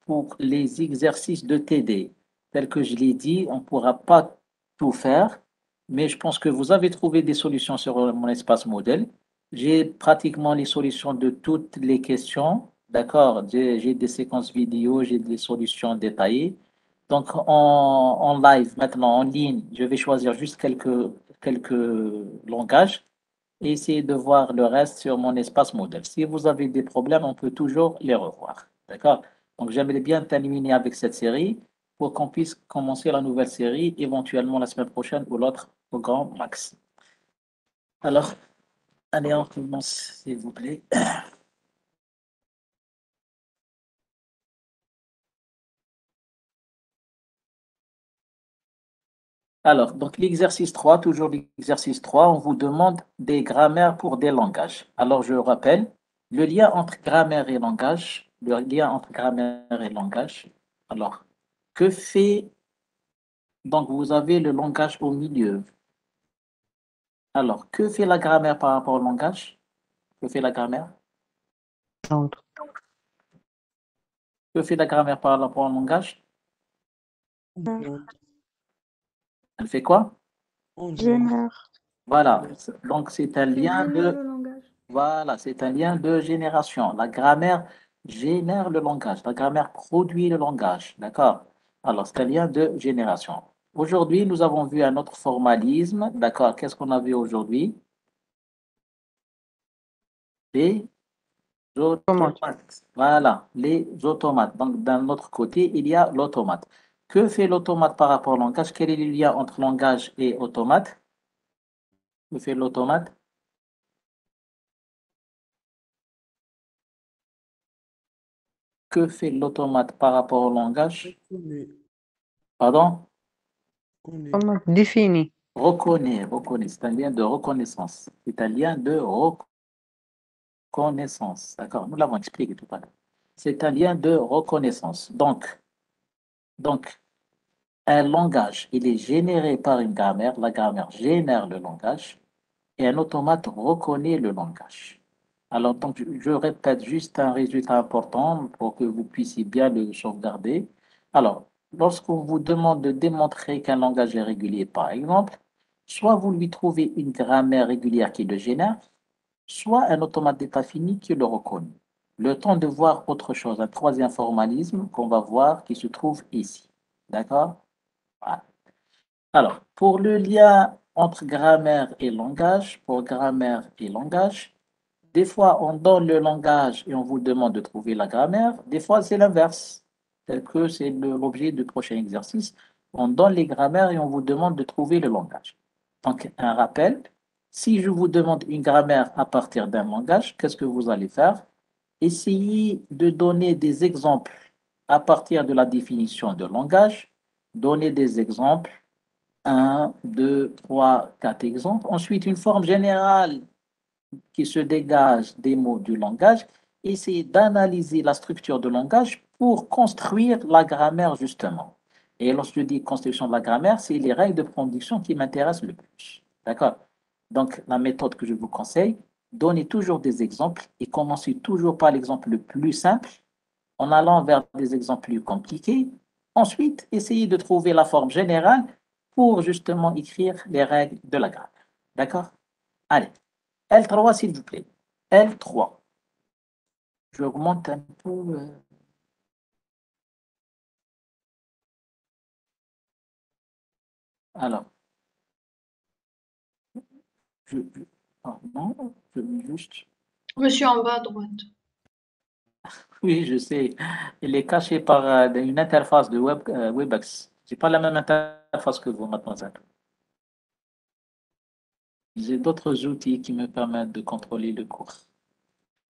pour les exercices de TD. Tel que je l'ai dit, on ne pourra pas tout faire, mais je pense que vous avez trouvé des solutions sur mon espace modèle. J'ai pratiquement les solutions de toutes les questions. D'accord? J'ai des séquences vidéo, j'ai des solutions détaillées. Donc, en live, maintenant, en ligne, je vais choisir juste quelques langages et essayer de voir le reste sur mon espace modèle. Si vous avez des problèmes, on peut toujours les revoir. D'accord? Donc, j'aimerais bien terminer avec cette série pour qu'on puisse commencer la nouvelle série, éventuellement la semaine prochaine ou l'autre au grand max. Alors, allez, on commence, s'il vous plaît. Alors, donc l'exercice 3, toujours l'exercice 3, on vous demande des grammaires pour des langages. Alors, je rappelle, le lien entre grammaire et langage, le lien entre grammaire et langage. Alors, que fait, donc vous avez le langage au milieu. Alors, que fait la grammaire par rapport au langage? Que fait la grammaire? Centre. Que fait la grammaire par rapport au langage? Elle fait quoi? Génère. Voilà, donc c'est un lien Génère de... le langage. Voilà, c'est un lien de génération. La grammaire génère le langage. La grammaire produit le langage. D'accord? Alors, c'est un lien de génération. Aujourd'hui, nous avons vu un autre formalisme. D'accord? Qu'est-ce qu'on a vu aujourd'hui? Les Comment? automates. Voilà, les automates. Donc, d'un autre côté, il y a l'automate. Que fait l'automate par rapport au langage? Quel est le lien entre langage et automate? Que fait l'automate? Que fait l'automate par rapport au langage? Pardon? Comment? Défini. Reconnaît. C'est un lien de reconnaissance. C'est un lien de reconnaissance. D'accord? Nous l'avons expliqué tout à l'heure. C'est un lien de reconnaissance. Donc, un langage, il est généré par une grammaire. La grammaire génère le langage et un automate reconnaît le langage. Alors, donc, je répète juste un résultat important pour que vous puissiez bien le sauvegarder. Alors, lorsqu'on vous demande de démontrer qu'un langage est régulier, par exemple, soit vous lui trouvez une grammaire régulière qui le génère, soit un automate d'état fini qui le reconnaît. Le temps de voir autre chose, un troisième formalisme qu'on va voir qui se trouve ici. D'accord? Voilà. Alors, pour le lien entre grammaire et langage, pour grammaire et langage, des fois on donne le langage et on vous demande de trouver la grammaire. Des fois c'est l'inverse, tel que c'est l'objet du prochain exercice. On donne les grammaires et on vous demande de trouver le langage. Donc, un rappel, si je vous demande une grammaire à partir d'un langage, qu'est-ce que vous allez faire? Essayez de donner des exemples à partir de la définition de langage. Donnez des exemples un, deux, trois, quatre exemples. Ensuite, une forme générale qui se dégage des mots du langage. Essayez d'analyser la structure du langage pour construire la grammaire, justement. Et lorsque je dis construction de la grammaire, c'est les règles de production qui m'intéressent le plus. D'accord? Donc, la méthode que je vous conseille, donnez toujours des exemples et commencez toujours par l'exemple le plus simple en allant vers des exemples plus compliqués. Ensuite, essayez de trouver la forme générale pour justement écrire les règles de la grammaire. D'accord? Allez, L3, s'il vous plaît. L3. Je augmente un peu. Alors, pardon, je vais juste. Monsieur en bas à droite. Oui, je sais. Il est caché par une interface de Webex. Je n'ai pas la même interface que vous, mademoiselle. J'ai d'autres outils qui me permettent de contrôler le cours.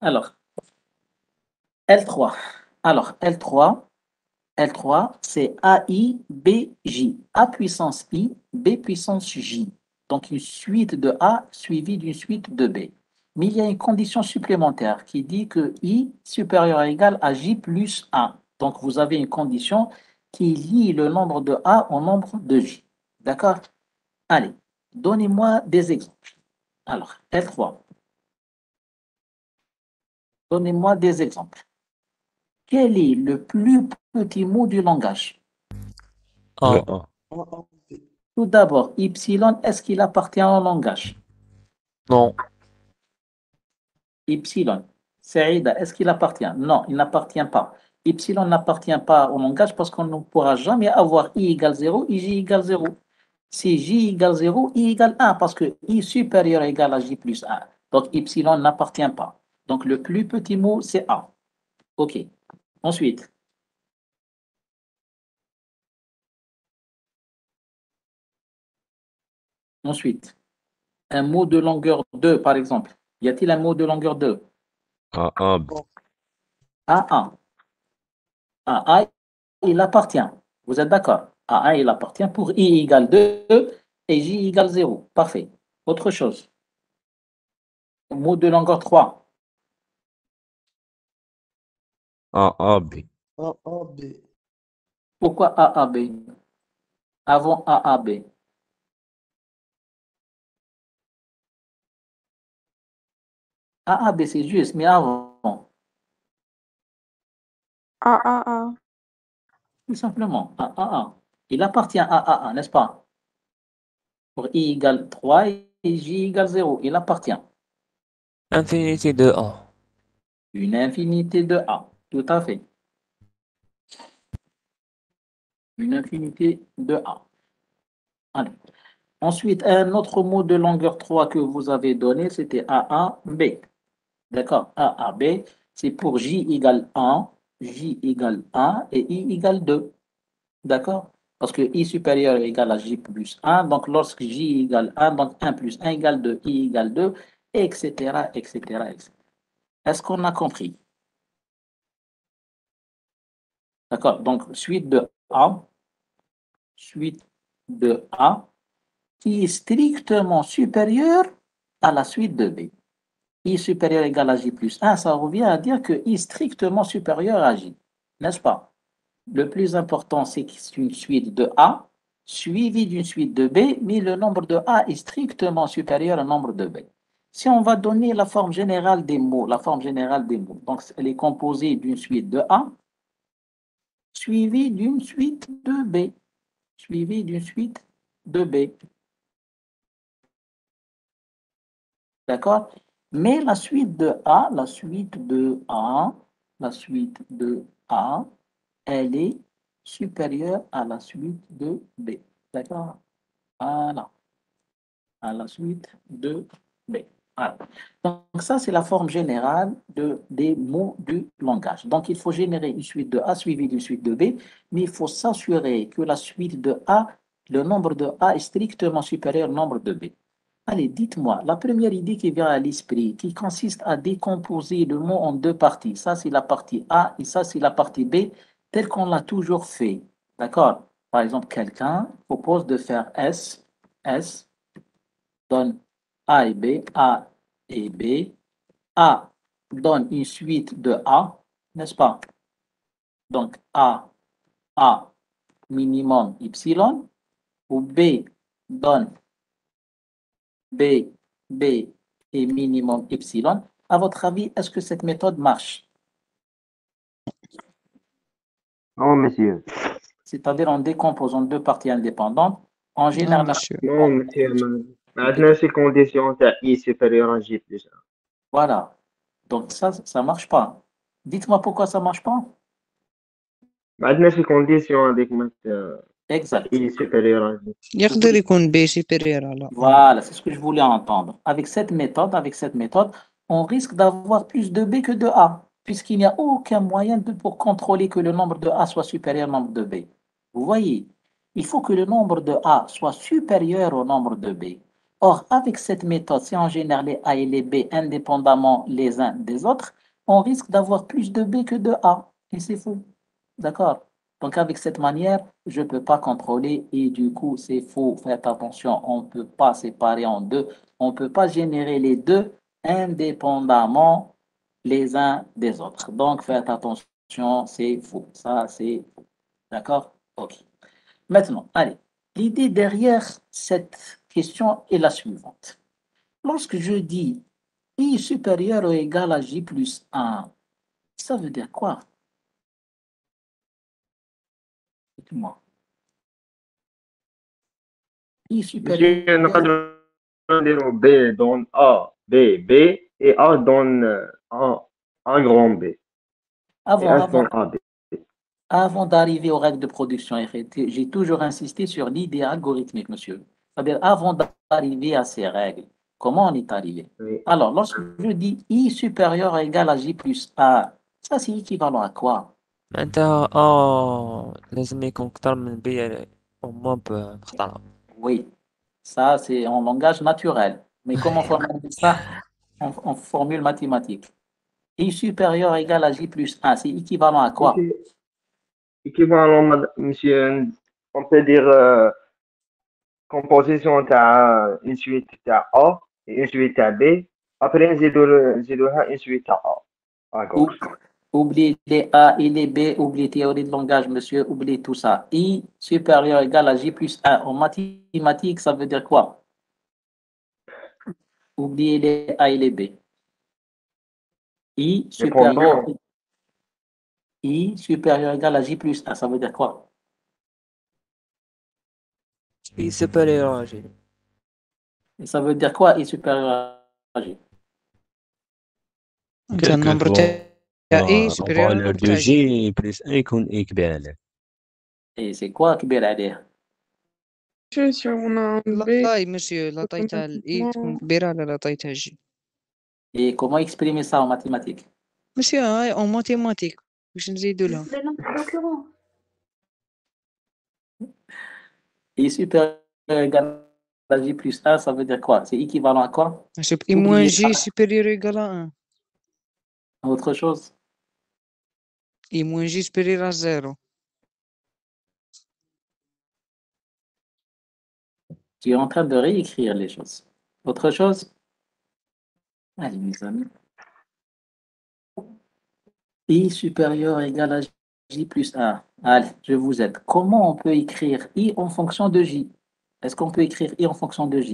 Alors, L3. Alors, L3, c'est A-I-B-J. A puissance I, B puissance J. Donc, une suite de A suivie d'une suite de B. Mais il y a une condition supplémentaire qui dit que I supérieur à égal à J plus 1. Donc, vous avez une condition qui lie le nombre de A au nombre de J. D'accord? Allez, donnez-moi des exemples. Alors, L3. Donnez-moi des exemples. Quel est le plus petit mot du langage? A. Tout d'abord, Y, est-ce qu'il appartient au langage? Non. Y. Saïda, est-ce qu'il appartient? Non, il n'appartient pas. Y n'appartient pas au langage parce qu'on ne pourra jamais avoir I égale 0 et J égale 0. Si J égale 0, I égale 1 parce que I supérieur égale à J plus 1. Donc Y n'appartient pas. Donc le plus petit mot, c'est A. OK. Ensuite. Ensuite. Un mot de longueur 2, par exemple. Y a-t-il un mot de longueur 2? A1. A1. A1, il appartient. Vous êtes d'accord? A1, il appartient pour I égale 2 et J égale 0. Parfait. Autre chose. Mot de longueur 3. AAB. Pourquoi AAB? Avant AAB. AAB, c'est juste, mais avant. A. Tout simplement. AAA. Il appartient à AAA, n'est-ce pas? Pour I égale 3 et J égale 0. Il appartient. Infinité de A. Une infinité de A. Tout à fait. Une infinité de A. Allez. Ensuite, un autre mot de longueur 3 que vous avez donné, c'était AAB. D'accord? AAB, c'est pour J égale 1, J égale 1 et I égale 2. D'accord? Parce que I supérieur est égal à J plus 1. Donc, lorsque J égale 1, donc 1 plus 1 égale 2, I égale 2, etc., etc., etc. Est-ce qu'on a compris? D'accord? Donc, suite de A qui est strictement supérieure à la suite de B. I supérieur égale à J plus 1, ça revient à dire que I est strictement supérieur à J. N'est-ce pas? Le plus important, c'est que c'est une suite de A suivie d'une suite de B, mais le nombre de A est strictement supérieur au nombre de B. Si on va donner la forme générale des mots, donc elle est composée d'une suite de A suivie d'une suite de B, D'accord? Mais la suite de A, elle est supérieure à la suite de B. D'accord? Voilà. À la suite de B. Voilà. Donc ça, c'est la forme générale des mots du langage. Donc il faut générer une suite de A suivie d'une suite de B, mais il faut s'assurer que la suite de A, le nombre de A est strictement supérieur au nombre de B. Allez, dites-moi, la première idée qui vient à l'esprit, qui consiste à décomposer le mot en deux parties. Ça, c'est la partie A et ça, c'est la partie B, tel qu'on l'a toujours fait. D'accord? Par exemple, quelqu'un propose de faire S, donne A et B, A et B. A donne une suite de A, n'est-ce pas? Donc, A minimum Y, ou B donne B et minimum Y. À votre avis, est-ce que cette méthode marche? Non, monsieur. C'est-à-dire en décomposant deux parties indépendantes, en général. monsieur. Non, monsieur. Maintenant, ces conditions, c'est I supérieur à J plus 1. Voilà. Donc ça ne marche pas. Dites-moi pourquoi ça ne marche pas. Maintenant, ces conditions avec Exact. I supérieur à J. يقدر يكون B supérieur à la A. Voilà, c'est ce que je voulais entendre. Avec cette méthode, on risque d'avoir plus de B que de A, puisqu'il n'y a aucun moyen pour contrôler que le nombre de A soit supérieur au nombre de B. Vous voyez, il faut que le nombre de A soit supérieur au nombre de B. Or, avec cette méthode, si on génère les A et les B indépendamment les uns des autres, on risque d'avoir plus de B que de A. Et c'est faux. D'accord? Donc, avec cette manière, je ne peux pas contrôler et du coup, c'est faux. Faites attention, on ne peut pas séparer en deux. On ne peut pas générer les deux indépendamment les uns des autres. Donc, faites attention, c'est faux. Ça, c'est faux. D'accord? OK. Maintenant, allez. L'idée derrière cette question est la suivante. Lorsque je dis I supérieur ou égal à J plus 1, ça veut dire quoi? Dites-moi. I supérieur. Monsieur, نقدر نديرو B donne A, B, B, et A donne un grand B. Et Avant, S donne A, B. avant d'arriver aux règles de production, j'ai toujours insisté sur l'idée algorithmique, monsieur. C'est-à-dire, avant d'arriver à ces règles, comment on est arrivé? Oui. Alors, lorsque je dis I supérieur égal à J plus A, ça c'est équivalent à quoi? معناتها لازم يكون كتر من بي au moins بمختلف. Oui, ça c'est en langage naturel. Mais comment on formule ça en formule mathématique? I supérieur égal à J plus 1, c'est équivalent à quoi? Monsieur, équivalent, monsieur, on peut dire composition تاع une suite تاع A et une suite تاع B. Après, نزيدولها une suite تاع A à Ou- gauche. Oubliez les A et les B, oubliez théorie de langage, monsieur, oubliez tout ça. I supérieur égal à J plus 1. En mathématiques, ça veut dire quoi? Oubliez les A et les B. I Les formules, supérieur, I supérieur égal à J plus 1, ça veut dire quoi? I supérieur à J. Et ça veut dire quoi, I supérieur à J? انت النمبر تاع اي سوبيريور فالور النمبر دو تاع جي. جي بلس ان يكون اي كبير عليه. Et c'est quoi كبير عليه؟ Si on a un B, لاطاي مسيو لاطاي تاع الاي تكون automatiquement, كبيرة على لاطاي تاع جي. Et comment exprimer ça en mathématiques? مسيو هاي اون ماتيماتيك باش نزيدو لها. les nombres d'occurrence. I supérieur égal à J plus 1, ça veut dire quoi? C'est équivalent à quoi? شوف اي موان جي سوبيريور ايكال ا 1. Autre chose? اي موان جي سوبيريور ا 0. Tu es en train de réécrire les choses. Autre chose? Allez, mes amis. I supérieur égal à J plus 1. Allez, je vous aide. Comment on peut écrire I en fonction de J? Est-ce qu'on peut écrire I en fonction de J?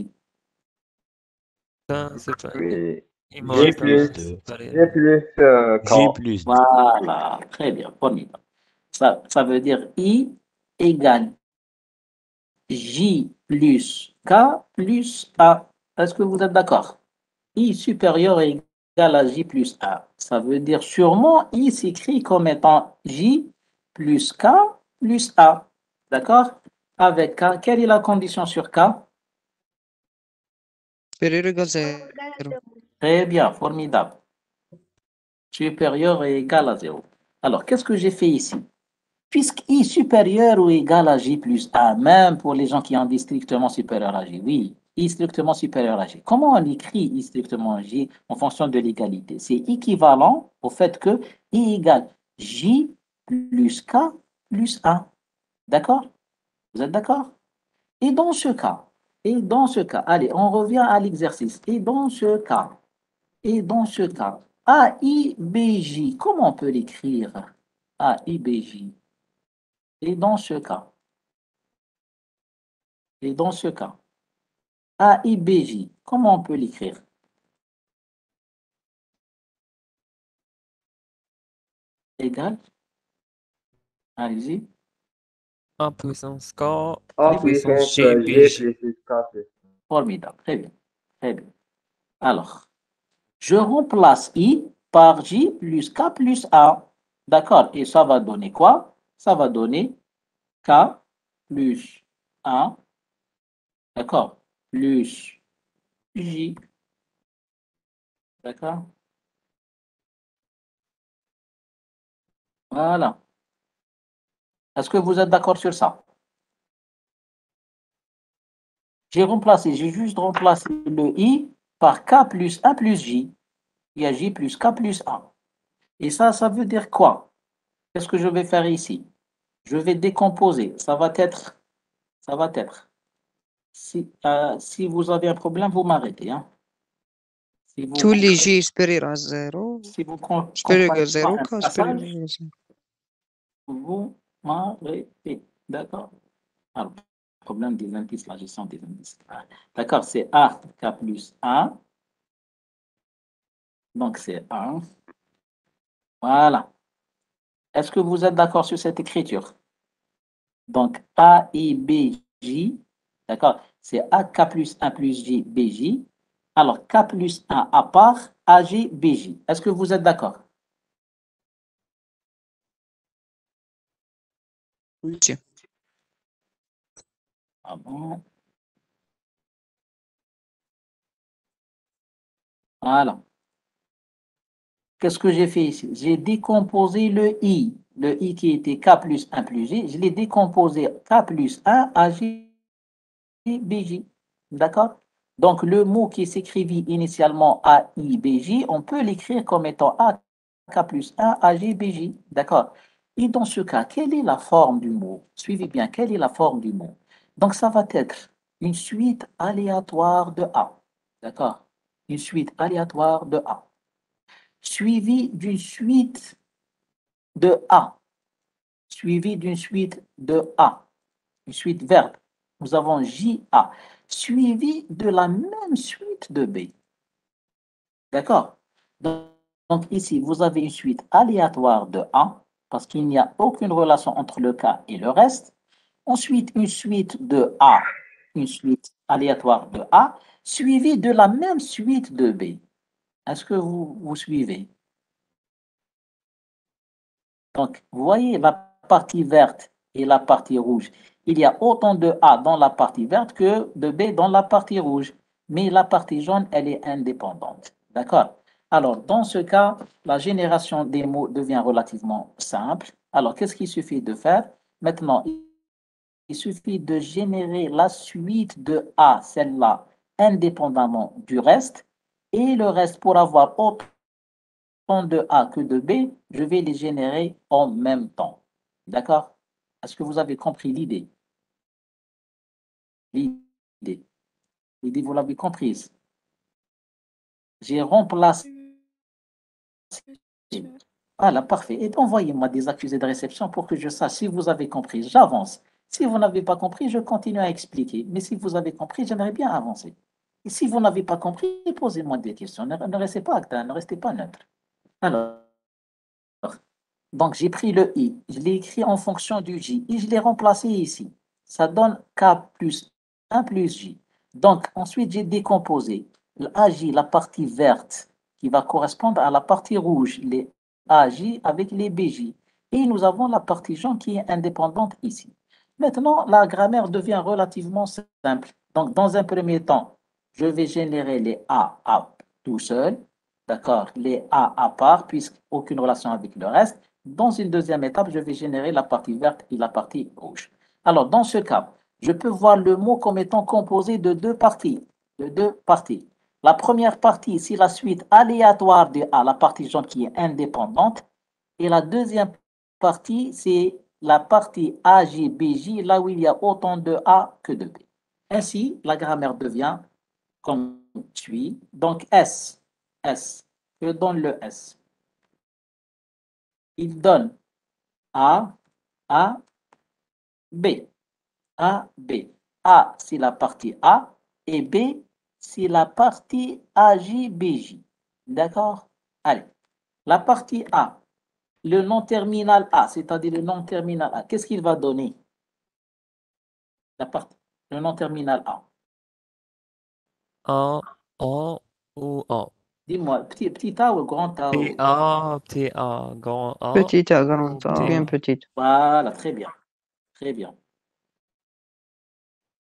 C'est Oui. G plus deux. G plus K. J plus 2. Voilà, très bien, formidable. Ça veut dire I égale J plus K plus A. Est-ce que vous êtes d'accord? I supérieur égal à J plus A. Ça veut dire sûrement I s'écrit comme étant J plus K plus A. D'accord? Avec K, quelle est la condition sur K? سوبيريور ايكال 0. Très bien, formidable. Supérieur et égal à 0. Alors, qu'est-ce que j'ai fait ici? Puisque I supérieur ou égal à J plus A, même pour les gens qui ont dit strictement supérieur à J, oui, I strictement supérieur à J. Comment on écrit I strictement à J en fonction de l'égalité? C'est équivalent au fait que I égale J plus K plus A. D'accord? Vous êtes d'accord? Et dans ce cas, allez, on revient à l'exercice. Et dans ce cas, AIBJ, comment on peut l'écrire? AIBJ. Et dans ce cas, AIBJ, comment on peut l'écrire? Égal, allez-y, A puissance K A puissance puissance G G plus plus K plus. formidable, très bien, très bien. Alors, je remplace I par J plus K plus A. D'accord, et ça va donner quoi? Ça va donner K plus 1, d'accord, plus J, d'accord? Voilà. Est-ce que vous êtes d'accord sur ça? J'ai juste remplacé le I par K plus A plus J. Il y a J plus K plus A. Et ça veut dire quoi? Qu'est-ce que je vais faire ici? Je vais décomposer. Ça va être. Si vous avez un problème, vous m'arrêtez. Hein. Si vous تولي جي سوبيريور ا 0 si vous سوبيريور comprenez ايكال 0 pas un كا سوبيريور passage, ايكال 0. vous m'arrêtez. D'accord? Alors, problème des indices, la gestion des indices. D'accord, c'est A, K plus 1. Donc, c'est 1. Voilà. Est-ce que vous êtes d'accord sur cette écriture? Donc, A et B, J, d'accord? C'est AK plus 1 plus J, BJ. Alors, K plus 1 à part, AJ, BJ. Est-ce que vous êtes d'accord? Oui, monsieur. Ah bon? Voilà. Qu'est-ce que j'ai fait ici? J'ai décomposé le I qui était K plus 1 plus J, je l'ai décomposé K plus 1 AJ, BJ. D'accord? Donc, le mot qui s'écrivit initialement AIBJ, on peut l'écrire comme étant AK plus 1 AGBJ. D'accord? Et dans ce cas, quelle est la forme du mot? Suivez bien, quelle est la forme du mot? Donc, ça va être une suite aléatoire de A. D'accord? Une suite aléatoire de A. Suivie d'une suite de A. Suivie d'une suite de A. Une suite verbe. Nous avons JA, suivi de la même suite de B. D'accord? Donc, ici, vous avez une suite aléatoire de A, parce qu'il n'y a aucune relation entre le cas et le reste. Ensuite, une suite de A, une suite aléatoire de A, suivie de la même suite de B. Est-ce que vous suivez? Donc, vous voyez la partie verte et la partie rouge. Il y a autant de A dans la partie verte que de B dans la partie rouge. Mais la partie jaune, elle est indépendante. D'accord? Alors, dans ce cas, la génération des mots devient relativement simple. Alors, qu'est-ce qu'il suffit de faire? Maintenant, il suffit de générer la suite de A, celle-là, indépendamment du reste. Et le reste, pour avoir autant de A que de B, je vais les générer en même temps. D'accord? Est-ce que vous avez compris l'idée? L'idée. L'idée, vous l'avez comprise. J'ai remplacé. Voilà, parfait. Et envoyez-moi des accusés de réception pour que je sache si vous avez compris. J'avance. Si vous n'avez pas compris, je continue à expliquer. Mais si vous avez compris, j'aimerais bien avancer. Et si vous n'avez pas compris, posez-moi des questions. Ne restez pas acteur, ne restez pas neutre. Alors, donc j'ai pris le I, je l'ai écrit en fonction du J et je l'ai remplacé ici. Ça donne K plus 1 plus J. Donc ensuite, j'ai décomposé l'AJ, la partie verte, qui va correspondre à la partie rouge, les AJ avec les BJ. Et nous avons la partie jaune qui est indépendante ici. Maintenant, la grammaire devient relativement simple. Donc, dans un premier temps, je vais générer les A tout seul, d'accord, les A à part, puisqu'aucune relation avec le reste. Dans une deuxième étape, je vais générer la partie verte et la partie rouge. Alors, dans ce cas, je peux voir le mot comme étant composé de deux parties. La première partie, c'est la suite aléatoire de A, la partie jaune qui est indépendante. Et la deuxième partie, c'est la partie AGBJ, là où il y a autant de A que de B. Ainsi, la grammaire devient comme suit. Donc, S. Que donne le S? Il donne A, B. A, B. A, c'est la partie A et B, c'est la partie AJBJ. D'accord? Allez, la partie A, le nom terminal A, c'est-à-dire le nom terminal A, qu'est-ce qu'il va donner? Le nom terminal A. A, A ou A. Dis-moi, petit A ou grand A? Petit A, grand A. Petite A, grande A, Petit bien A. petite. Voilà, très bien. Très bien.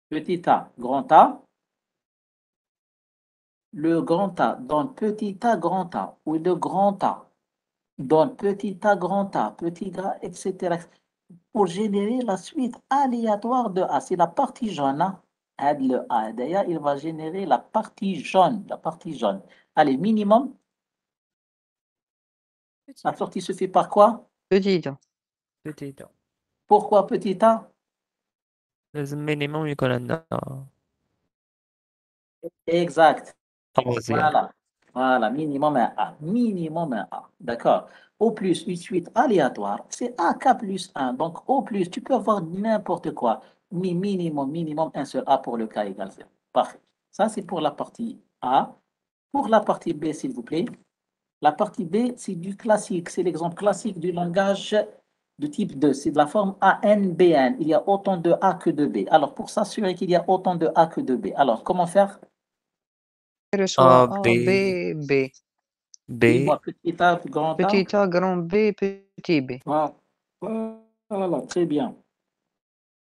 Petit A, grand A. Le grand A donne petit A, grand A. Ou le grand A donne petit A, grand A, petit A, etc. Pour générer la suite aléatoire de A. C'est la partie jaune. Hein? Add le A. D'ailleurs, il va générer la partie jaune. La partie jaune. Allez, minimum. La sortie se fait par quoi? Petite. Petit A. Pourquoi petit A? لازم minimum يكون عندنا Exact. troisième. Voilà. Voilà, minimum un A. Minimum un A. D'accord. Au plus, une suite aléatoire, c'est AK plus 1. Donc, au plus, tu peux avoir n'importe quoi. Mais minimum, un seul A pour le cas égal 0. Parfait. Ça, c'est pour la partie A. Pour la partie B, s'il vous plaît. La partie B, c'est du classique. C'est l'exemple classique du langage de type 2, c'est de la forme ANBN. Il y a autant de A que de B. Alors, pour s'assurer qu'il y a autant de A que de B, alors comment faire? Soit A, A, B, B, B. B, Dis-moi, petit A, grand A. Petit A, grand B, petit B. Voilà, voilà, très bien.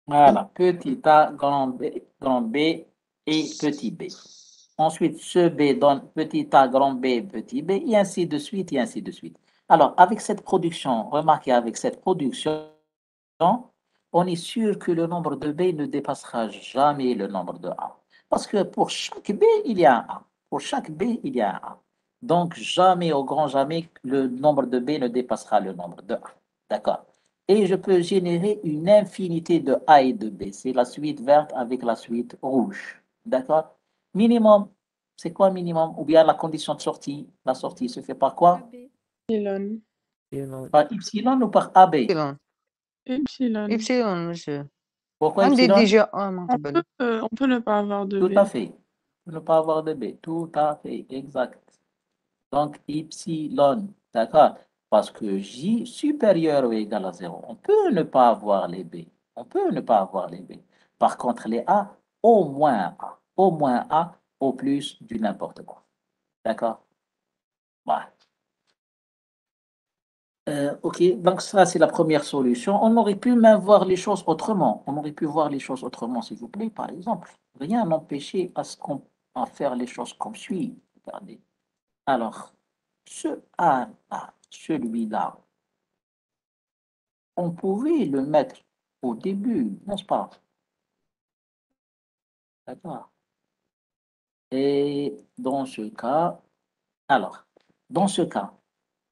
Voilà, petit a, grand B et petit b. Ensuite, ce B donne petit a, grand B, petit b, et ainsi de suite, et ainsi de suite. Alors, avec cette production, remarquez, avec cette production, on est sûr que le nombre de B ne dépassera jamais le nombre de A. Parce que pour chaque B, il y a un A. Pour chaque B, il y a un A. Donc, jamais, au grand jamais, le nombre de B ne dépassera le nombre de A. D'accord? Et je peux générer une infinité de A et de B. C'est la suite verte avec la suite rouge. D'accord? Minimum, c'est quoi minimum? Ou bien la condition de sortie? La sortie se fait par quoi? Epsilon. Par epsilon ou par AB? Epsilon. Epsilon. Epsilon, monsieur. Pourquoi عندي epsilon? déjà un On مقبل. peut ne pas avoir de Tout B. à fait. Ne pas avoir de B. Tout à fait. Exact. Donc, epsilon. D'accord? Parce que J supérieur ou égal à 0, on peut ne pas avoir les B. On peut ne pas avoir les B. Par contre, les A, au moins A. Au moins A, au plus du n'importe quoi. D'accord? Voilà. Ok, donc ça c'est la première solution. On aurait pu même voir les choses autrement. On aurait pu voir les choses autrement, s'il vous plaît. Par exemple, rien n'empêchait à faire les choses comme suit. Regardez. Alors, ce A-là, celui-là, on pouvait le mettre au début, n'est-ce pas? D'accord. Et dans ce cas, alors, dans ce cas,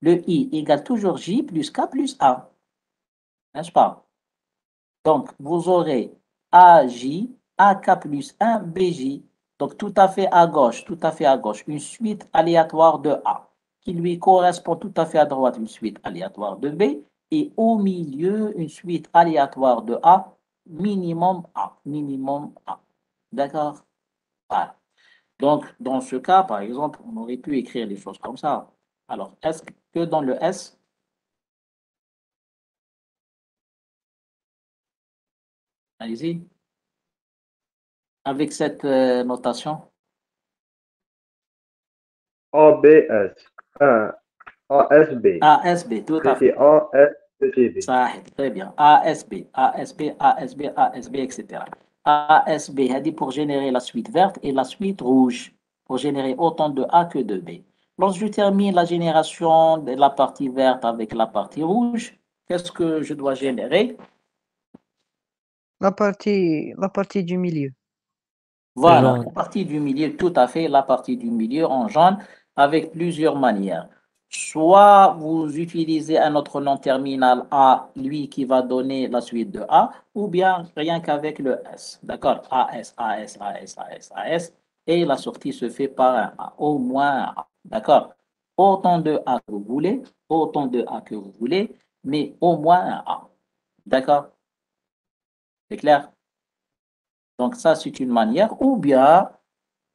le I égale toujours J plus K plus A, n'est-ce pas? Donc, vous aurez AJ, AK plus 1, BJ. Donc, tout à fait à gauche, tout à fait à gauche, une suite aléatoire de A qui lui correspond tout à fait à droite, une suite aléatoire de B. Et au milieu, une suite aléatoire de A, minimum A, minimum A. D'accord? Voilà. Donc, dans ce cas, par exemple, on aurait pu écrire les choses comme ça. Alors, est-ce que dans le S, allez-y, avec cette notation, ABS. ASB. ASB, tout à Petit fait. A, S, petit B. Ça, très bien. ASB, ASB, ASB, ASB, etc. ASB, a dit pour générer la suite verte et la suite rouge, pour générer autant de A que de B. Lorsque je termine la génération de la partie verte avec la partie rouge, qu'est-ce que je dois générer? La partie du milieu. Voilà, jaune. la partie du milieu, tout à fait, la partie du milieu en jaune avec plusieurs manières. Soit vous utilisez un autre nom terminal A, lui qui va donner la suite de A, ou bien rien qu'avec le S. D'accord? AS, AS, AS, AS, AS. Et la sortie se fait par un A, au moins un A. D'accord? Autant de A que vous voulez, autant de A que vous voulez, mais au moins un A. D'accord? C'est clair? Donc ça, c'est une manière. Ou bien,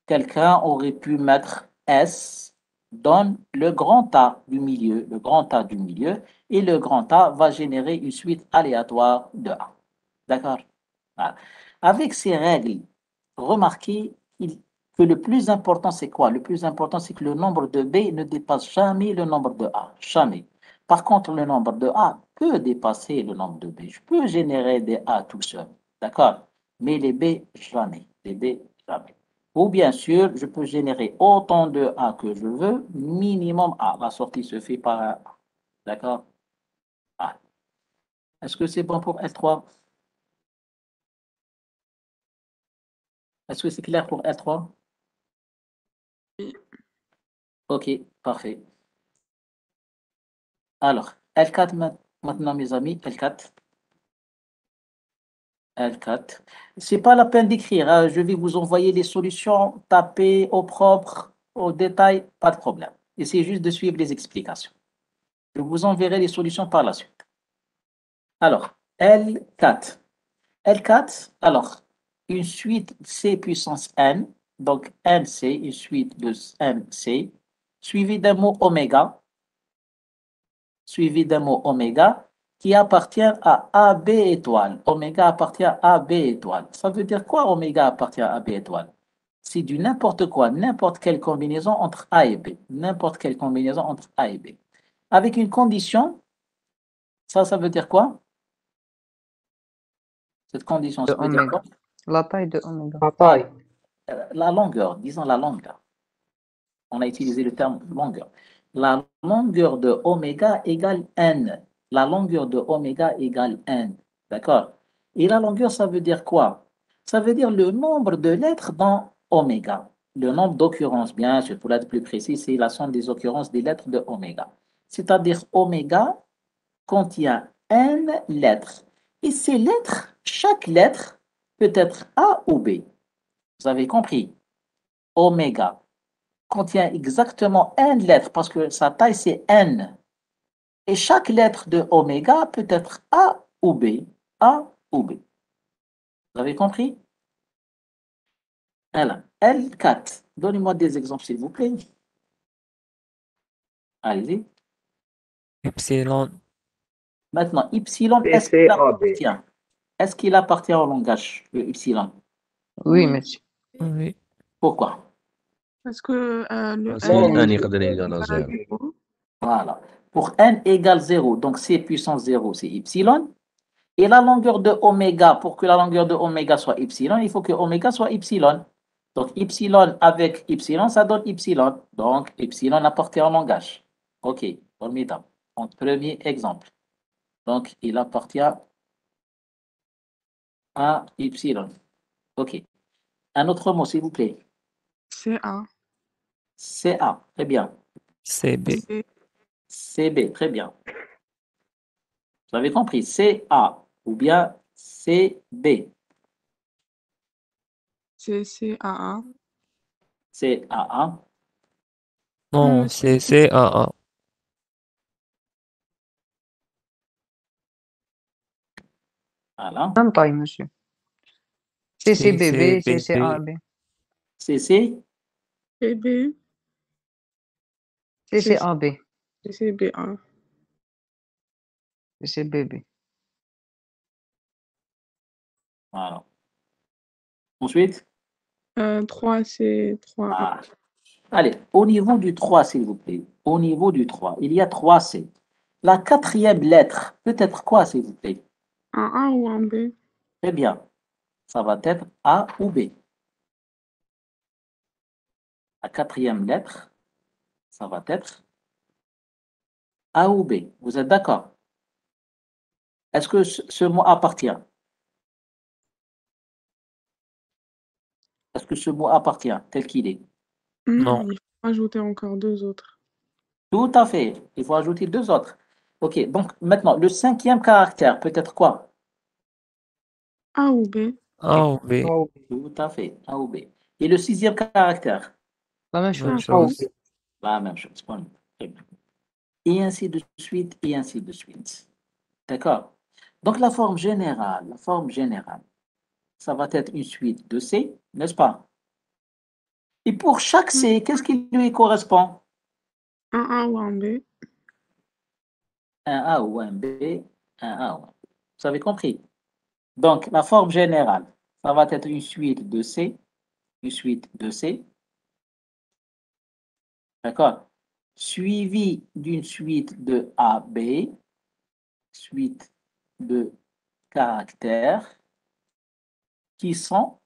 quelqu'un aurait pu mettre S dans le grand A du milieu, le grand A du milieu, et le grand A va générer une suite aléatoire de A. D'accord? Voilà. Avec ces règles, remarquez que le plus important, c'est quoi? Le plus important, c'est que le nombre de B ne dépasse jamais le nombre de A. Jamais. Par contre, le nombre de A peut dépasser le nombre de B. Je peux générer des A tout seul. D'accord? Mais les B, jamais. Les B, jamais. Ou bien sûr, je peux générer autant de A que je veux, minimum A. La sortie se fait par un A. D'accord? A. Est-ce que c'est bon pour S3? Est-ce que c'est clair pour S3? Ok, parfait. Alors, L4 maintenant, mes amis, L4. L4. C'est pas la peine d'écrire, hein. Je vais vous envoyer les solutions, tapez au propre, au détail, pas de problème. Essayez juste de suivre les explications. Je vous enverrai les solutions par la suite. Alors, L4. L4, alors, une suite C puissance N, donc NC, une suite de NC, suivie d'un mot oméga, qui appartient à AB étoile. Oméga appartient à AB étoile. Ça veut dire quoi, oméga appartient à AB étoile? C'est du n'importe quoi, n'importe quelle combinaison entre A et B. N'importe quelle combinaison entre A et B. Avec une condition, ça veut dire quoi? Cette condition, De ça veut dire oméga. quoi? La taille de oméga. La taille. La longueur, disons la longueur. On a utilisé le terme longueur. La longueur de oméga égale n. La longueur de oméga égale n. D'accord? Et la longueur, ça veut dire quoi? Ça veut dire le nombre de lettres dans oméga. Le nombre d'occurrences, bien sûr, pour être plus précis, c'est la somme des occurrences des lettres de oméga. C'est-à-dire oméga contient n lettres. Et ces lettres, chaque lettre peut être A ou B. Vous avez compris? Oméga contient exactement n lettres parce que sa taille c'est n. Et chaque lettre de oméga peut être A ou B. A ou B. Vous avez compris? Alors, L4. Donnez-moi des exemples s'il vous plaît. Allez-y. Epsilon. Maintenant, Y, B, est-ce C, qu'il A, B. appartient? Est-ce qu'il appartient au langage, le Y? Oui, monsieur. Oui. Pourquoi? Parce que le باسكو Non, الان monsieur. يقدر يلقى égale à زيرو. zéro. Voilà. Pour n égale 0, donc C puissance 0, c'est Y. Et la longueur de oméga, pour que la longueur de oméga soit Y, il faut que oméga soit Y. Donc Y avec Y, ça donne Y. Donc Y appartient au langage. OK, formidable. Donc premier exemple. Donc il appartient à Y. OK. Un autre mot, s'il vous plaît. C'est A. CA, très bien. CB. C'est CB, très bien. Vous avez compris, CA ou bien CB. CAA. CAA. Non, monsieur. c'est CAA. Voilà. Même taille, monsieur. CCBB, CCBB. CCAB. CC. CB. CCAB. CCBA. CCBB. Voilà. Ensuite, 3, c'est 3A. ah. Allez, au niveau du 3, s'il vous plaît. Au niveau du 3, il y a 3C. La quatrième lettre peut être quoi, s'il vous plaît? Un A ou un B? Très bien. Ça va être A ou B. La quatrième lettre, ça va être A ou B. Vous êtes d'accord? Est-ce que ce mot appartient? Est-ce que ce mot appartient tel qu'il est? Non, Non. il faut ajouter encore 2 autres. Tout à fait. Il faut ajouter 2 autres. OK. Donc, maintenant, le cinquième caractère peut être quoi? A ou B? A ou B. A ou B. Tout à fait. A ou B. Et le sixième caractère? La même Même chose. A ou chose. B. La même chose. Bon. Très bien. Et ainsi de suite, et ainsi de suite. D'accord? Donc, la forme générale, ça va être une suite de C, n'est-ce pas? Et pour chaque C, qu'est-ce qui lui correspond? Un A ou un B? Un A ou un B, un A ou un B. Vous avez compris? Donc, la forme générale, ça va être une suite de C, une suite de C, d'accord? Suivi d'une suite de AB, suite de caractères qui sont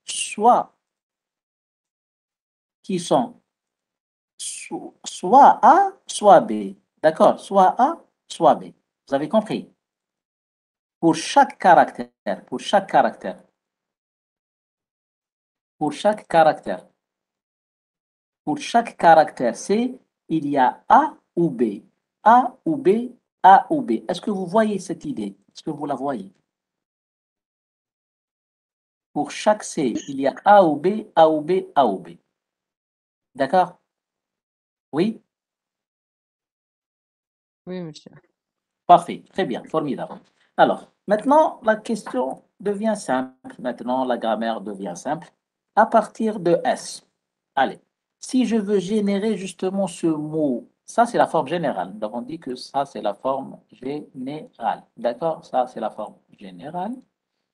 soit soit A, soit B. D'accord? Soit A, soit B. Vous avez compris? Pour chaque caractère, pour chaque caractère, pour chaque caractère, pour chaque caractère C, il y a A ou B. A ou B, A ou B. Est-ce que vous voyez cette idée? Est-ce que vous la voyez? Pour chaque C, il y a A ou B, A ou B, A ou B. D'accord? Oui? Oui, monsieur. Parfait, très bien, formidable. Alors, maintenant, la question devient simple. Maintenant, la grammaire devient simple. À partir de S. Allez, si je veux générer justement ce mot Ça, c'est la forme générale. Nous avons dit que ça, c'est la forme générale. D'accord? Ça, c'est la forme générale.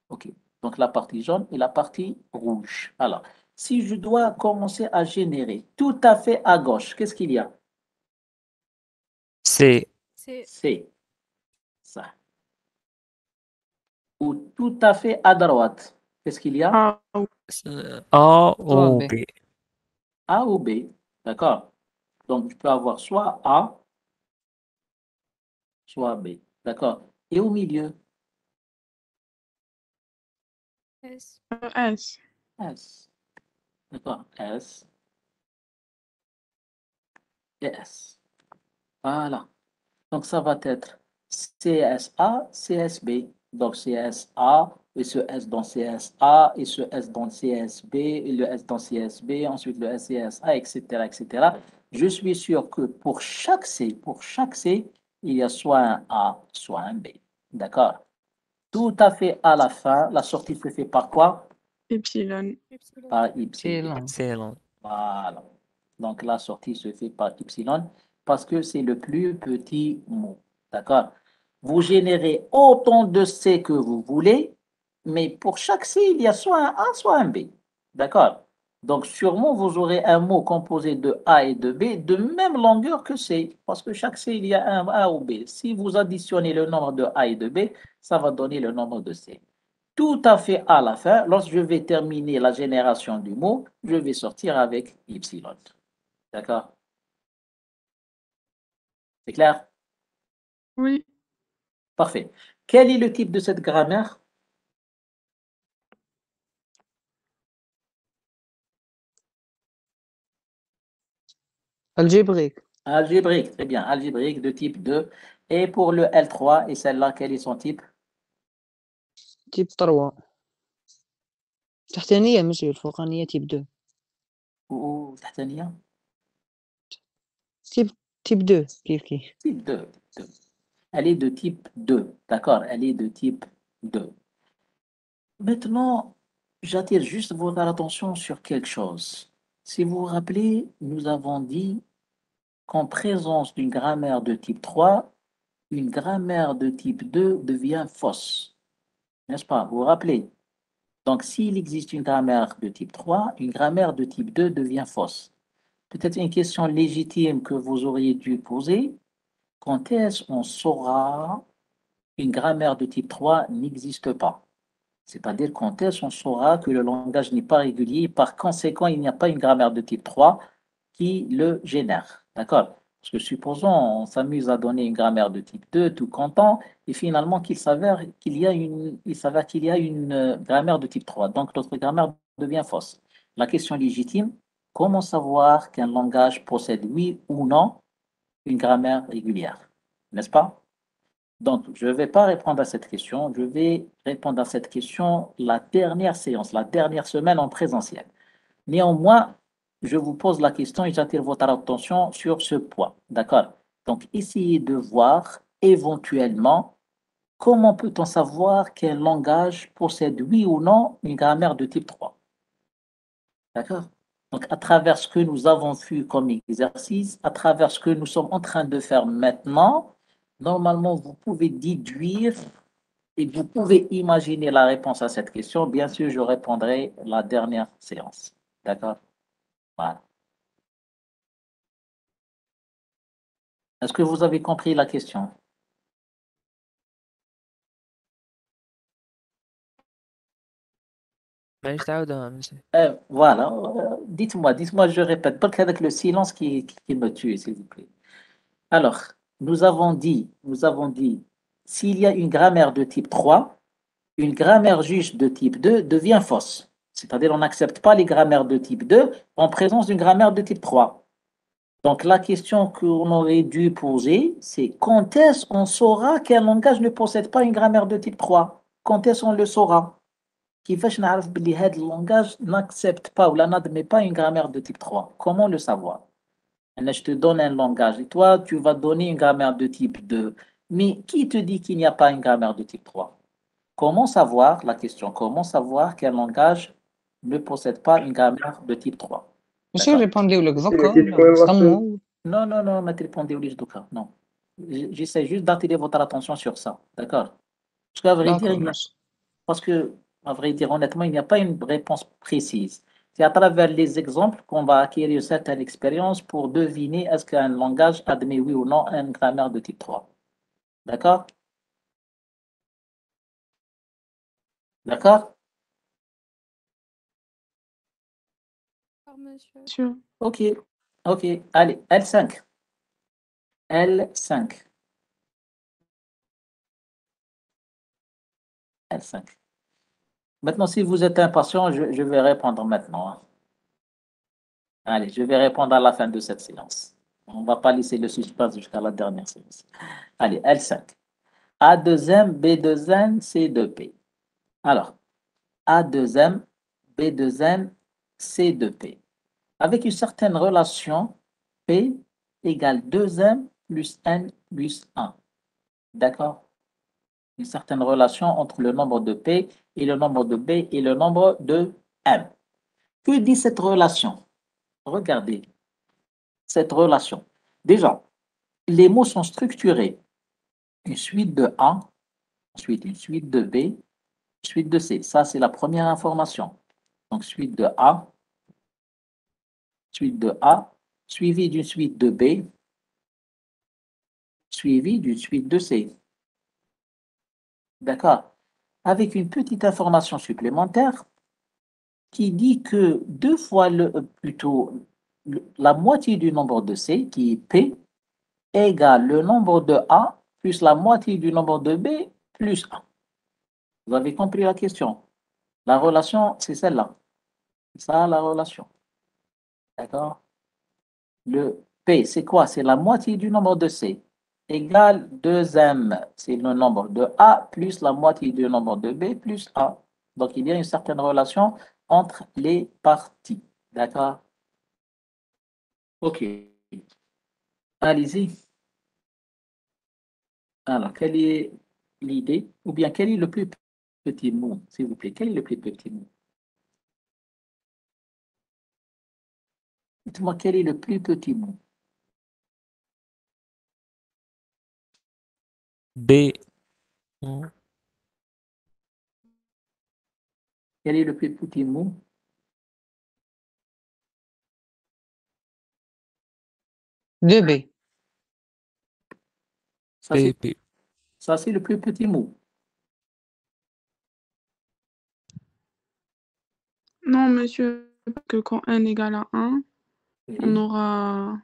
OK. Donc, la partie jaune et la partie rouge. Alors, si je dois commencer à générer tout à fait à gauche, qu'est-ce qu'il y a? C'est C'est ça. Ou tout à fait à droite, qu'est-ce qu'il y a? A ou A Soit ou B. B. A ou B. D'accord? Donc, je peux avoir soit A, soit B. D'accord? Et au milieu? S. S. D'accord? S et S. Voilà. Donc, ça va être CSA, CSB. Donc, CSA, et ce S dans CSA, et ce S dans CSB, et le S dans CSB, ensuite le S CSA, etc., etc. Je suis sûr que pour chaque C, il y a soit un A, soit un B. D'accord? Tout à fait à la fin, la sortie se fait par quoi? epsilon. Par Y. Excellent. Excellent. Voilà. Donc la sortie se fait par Y parce que c'est le plus petit mot. D'accord? Vous générez autant de C que vous voulez, mais pour chaque C, il y a soit un A, soit un B. D'accord? Donc sûrement, vous aurez un mot composé de A et de B de même longueur que C, parce que chaque C, il y a un A ou B. Si vous additionnez le nombre de A et de B, ça va donner le nombre de C. Tout à fait à la fin, lorsque je vais terminer la génération du mot, je vais sortir avec Y. D'accord? C'est clair? Oui. Parfait. Quel est le type de cette grammaire? Algébrique. Algébrique, très bien. Algébrique de type 2. Et pour le L3 et celle-là, quel est son type? Type 3. تحتانية ماشي الفوقانية type 2. Ou تحتانية? Type 2 كيف. Type 2. Elle est de type 2. D'accord? Elle est de type 2. Maintenant, j'attire juste votre attention sur quelque chose. Si vous vous rappelez, nous avons dit qu'en présence d'une grammaire de type 3, une grammaire de type 2 devient fausse. N'est-ce pas? Vous vous rappelez? Donc, s'il existe une grammaire de type 3, une grammaire de type 2 devient fausse. Peut-être une question légitime que vous auriez dû poser. Quand est-ce qu'on saura qu'une grammaire de type 3 n'existe pas? C'est-à-dire quand est-ce qu'on saura que le langage n'est pas régulier, par conséquent, il n'y a pas une grammaire de type 3 qui le génère. D'accord? Parce que supposons, on s'amuse à donner une grammaire de type 2, tout content, et finalement qu'il s'avère qu'il y a une grammaire de type 3. Donc notre grammaire devient fausse. La question légitime, comment savoir qu'un langage possède, oui ou non, une grammaire régulière? N'est-ce pas? Donc, je ne vais pas répondre à cette question. Je vais répondre à cette question la dernière séance, la dernière semaine en présentiel. Néanmoins, je vous pose la question et j'attire votre attention sur ce point. D'accord? Donc, essayez de voir éventuellement comment peut-on savoir qu'un langage possède, oui ou non, une grammaire de type 3. D'accord? Donc, à travers ce que nous avons vu comme exercice, à travers ce que nous sommes en train de faire maintenant, normalement, vous pouvez déduire et vous pouvez imaginer la réponse à cette question. Bien sûr, je répondrai la dernière séance. D'accord? Voilà. Est-ce que vous avez compris la question? معليش تعاودها ماشي. Voilà. Dites-moi, je répète. Pas qu'avec le silence qui me tue, s'il vous plaît. Alors, nous avons dit, s'il y a une grammaire de type 3, une grammaire juste de type 2 devient fausse. C'est-à-dire, on n'accepte pas les grammaires de type 2 en présence d'une grammaire de type 3. Donc, la question qu'on aurait dû poser, c'est quand est-ce qu'on saura qu'un langage ne possède pas une grammaire de type 3? Quand est-ce qu'on le saura? كيفاش نعرف بلي هذا اللونجاج n'accepte pas ou n'admet pas une grammaire de type 3? Comment le savoir? Je te donne un langage et toi, tu vas donner une grammaire de type 2. Mais qui te dit qu'il n'y a pas une grammaire de type 3? Comment savoir, la question, comment savoir qu'un langage ne possède pas une grammaire de type 3? ماشي D'accord? نريبونديو لك دوكا Estimative ولا conversion. صمو. Non, non, non, ما تريبوندي وليش دوكا. Non. J'essaie juste d'attirer votre attention sur ça. D'accord? Parce qu'à vrai dire, D'accord. parce que, à vrai dire, honnêtement, il n'y a pas une réponse précise. C'est à travers les exemples qu'on va acquérir certaines expériences pour deviner est-ce qu'un langage admet oui ou non une grammaire de type 3. D'accord? D'accord? Monsieur. Monsieur. Ok. Ok. Allez, L5. L5. L5. Maintenant, si vous êtes impatient, je vais répondre maintenant, hein. Allez, je vais répondre à la fin de cette séance. On ne va pas laisser le suspense jusqu'à la dernière séance. Allez, L5. A2M, B2N, C2P. Alors, A2M, B2N, C2P. Avec une certaine relation, P égale 2M plus N plus 1. D'accord? Une certaine relation entre le nombre de P et le nombre de B et le nombre de M. Que dit cette relation? Regardez cette relation. Déjà, les mots sont structurés. Une suite de A, ensuite une suite de B, suite de C. Ça, c'est la première information. Donc, suite de A, suivi d'une suite de B, suivi d'une suite de C. D'accord? Avec une petite information supplémentaire qui dit que deux fois la moitié du nombre de C, qui est P, égale le nombre de A plus la moitié du nombre de B plus 1. Vous avez compris la question? La relation, c'est celle-là. C'est ça la relation. D'accord? Le P, c'est quoi? C'est la moitié du nombre de C. Égale 2M, c'est le nombre de A plus la moitié du nombre de B plus A. Donc, il y a une certaine relation entre les parties. D'accord? OK. Allez-y. Alors, quelle est l'idée? Ou bien, quel est le plus petit mot, s'il vous plaît? Quel est le plus petit mot? Dites-moi, quel est le plus petit mot? B. Quel est le plus petit mot? Deux B. Ça, c'est B. ça, c'est le plus petit mot. Non, monsieur, parce que quand n égale à 1, Oui. on aura...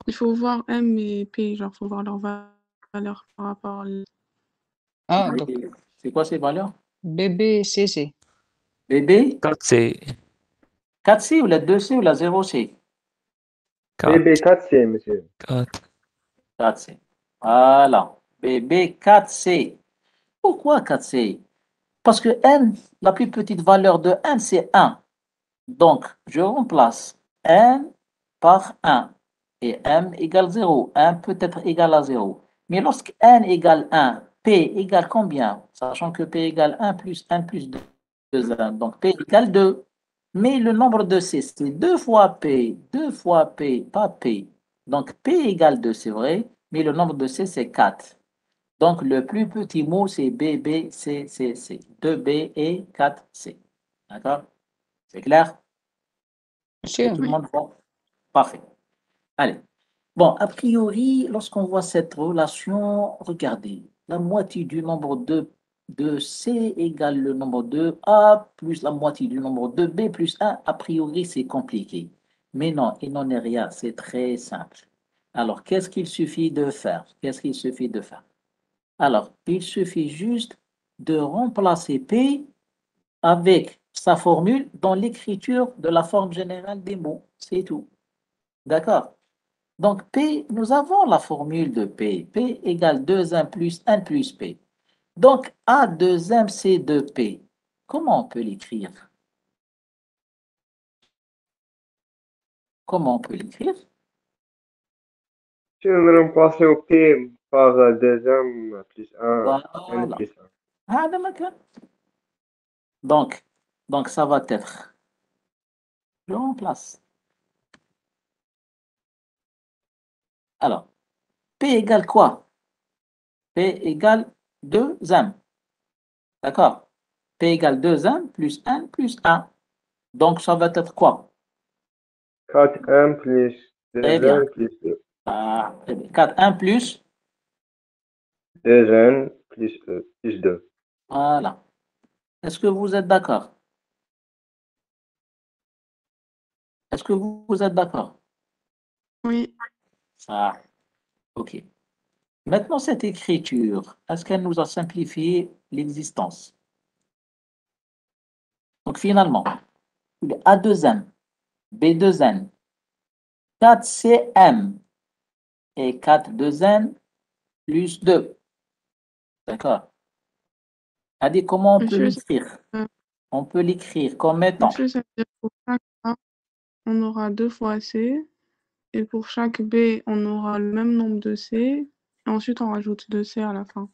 Il faut voir M et P, genre, il faut voir leur valeur par rapport à... Ah, Oui. donc C'est quoi ces valeurs? BB, CC. BB, 4C. 4C ou la 2C ou la 0C? 4. BB4C, monsieur. 4. 4C. Voilà. BB 4C. Pourquoi 4C? Parce que n, la plus petite valeur de n, c'est 1. Donc, je remplace n par 1. Et m égale 0. 1 peut être égal à 0. Mais lorsque n égale 1, p égale combien? Sachant que p égale 1 plus 1 plus 2, 1. Donc, p égale 2. Mais le nombre de c, c'est 2 fois p, pas p. Donc, p égale 2, c'est vrai. Mais le nombre de c, c'est 4. Donc, le plus petit mot, c'est B, B, C, C, C. 2B et 4C. D'accord? C'est clair? Monsieur, Tout le Oui. monde voit? Parfait. Allez. Bon, a priori, lorsqu'on voit cette relation, regardez, la moitié du nombre de C égale le nombre de A plus la moitié du nombre de B plus 1. A priori, c'est compliqué. Mais non, il n'en est rien. C'est très simple. Alors, qu'est-ce qu'il suffit de faire? Qu'est-ce qu'il suffit de faire? Alors, il suffit juste de remplacer P avec sa formule dans l'écriture de la forme générale des mots. C'est tout. D'accord? Donc, P, nous avons la formule de P. P égale 2M plus 1 plus P. Donc, A 2M, C 2P. Comment on peut l'écrire? Comment on peut l'écrire? Je vais me remplacer au P par 2M plus 1, N Voilà. plus 1. Ah, d'accord. Donc, ça va être, je remplace Alors, P égale quoi? P égale 2m. D'accord? P égale 2m plus 1 plus 1. Donc, ça va être quoi? 4m plus Très bien. 2n plus 2. Ah, très bien. 4, 1 plus. 2n plus 2. Voilà. Est-ce que vous êtes d'accord? Est-ce que vous êtes d'accord? Oui. Ça, ok. Maintenant, cette écriture, est-ce qu'elle nous a simplifié l'existence? Donc, finalement, A2N, B2N, 4CM et 4-2N plus 2. D'accord? C'est-à-dire, comment on peut Monsieur, l'écrire? euh, On peut l'écrire comme étant. monsieur, ça veut dire que pour chaque A, on aura 2 fois C. Et pour chaque B, on aura le même nombre de C. Et ensuite, on rajoute 2 C à la fin.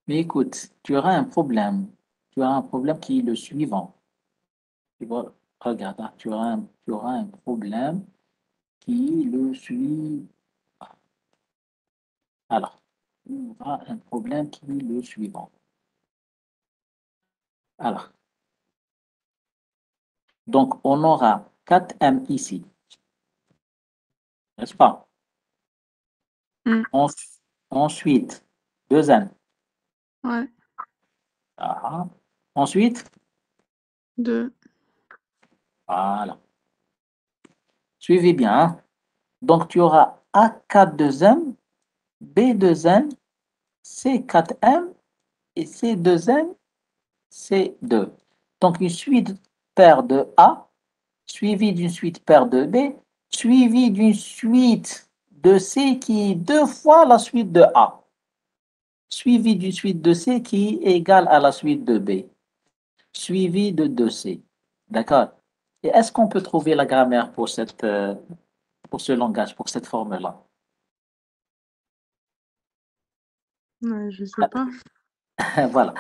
Mais écoute, tu auras un problème. Tu auras un problème qui est le suivant. Tu vois, regarde, hein, tu auras un problème qui le suit. Alors, tu auras un problème qui est le suivant. Alors, donc, on aura 4M ici, n'est-ce pas? Mm. Ensuite, 2N. Ouais, Ah. Ensuite, 2. voilà. Suivez bien, hein. Donc, tu auras A4-2M, B2N, C4M et C2N, C2. Donc, une suite paire de A, suivie d'une suite paire de B, suivie d'une suite de C qui est 2 fois la suite de A, suivie d'une suite de C qui est égale à la suite de B, suivie de 2C. D'accord? Et est-ce qu'on peut trouver la grammaire pour pour ce langage, pour cette forme-là? Ouais, je sais pas. Voilà.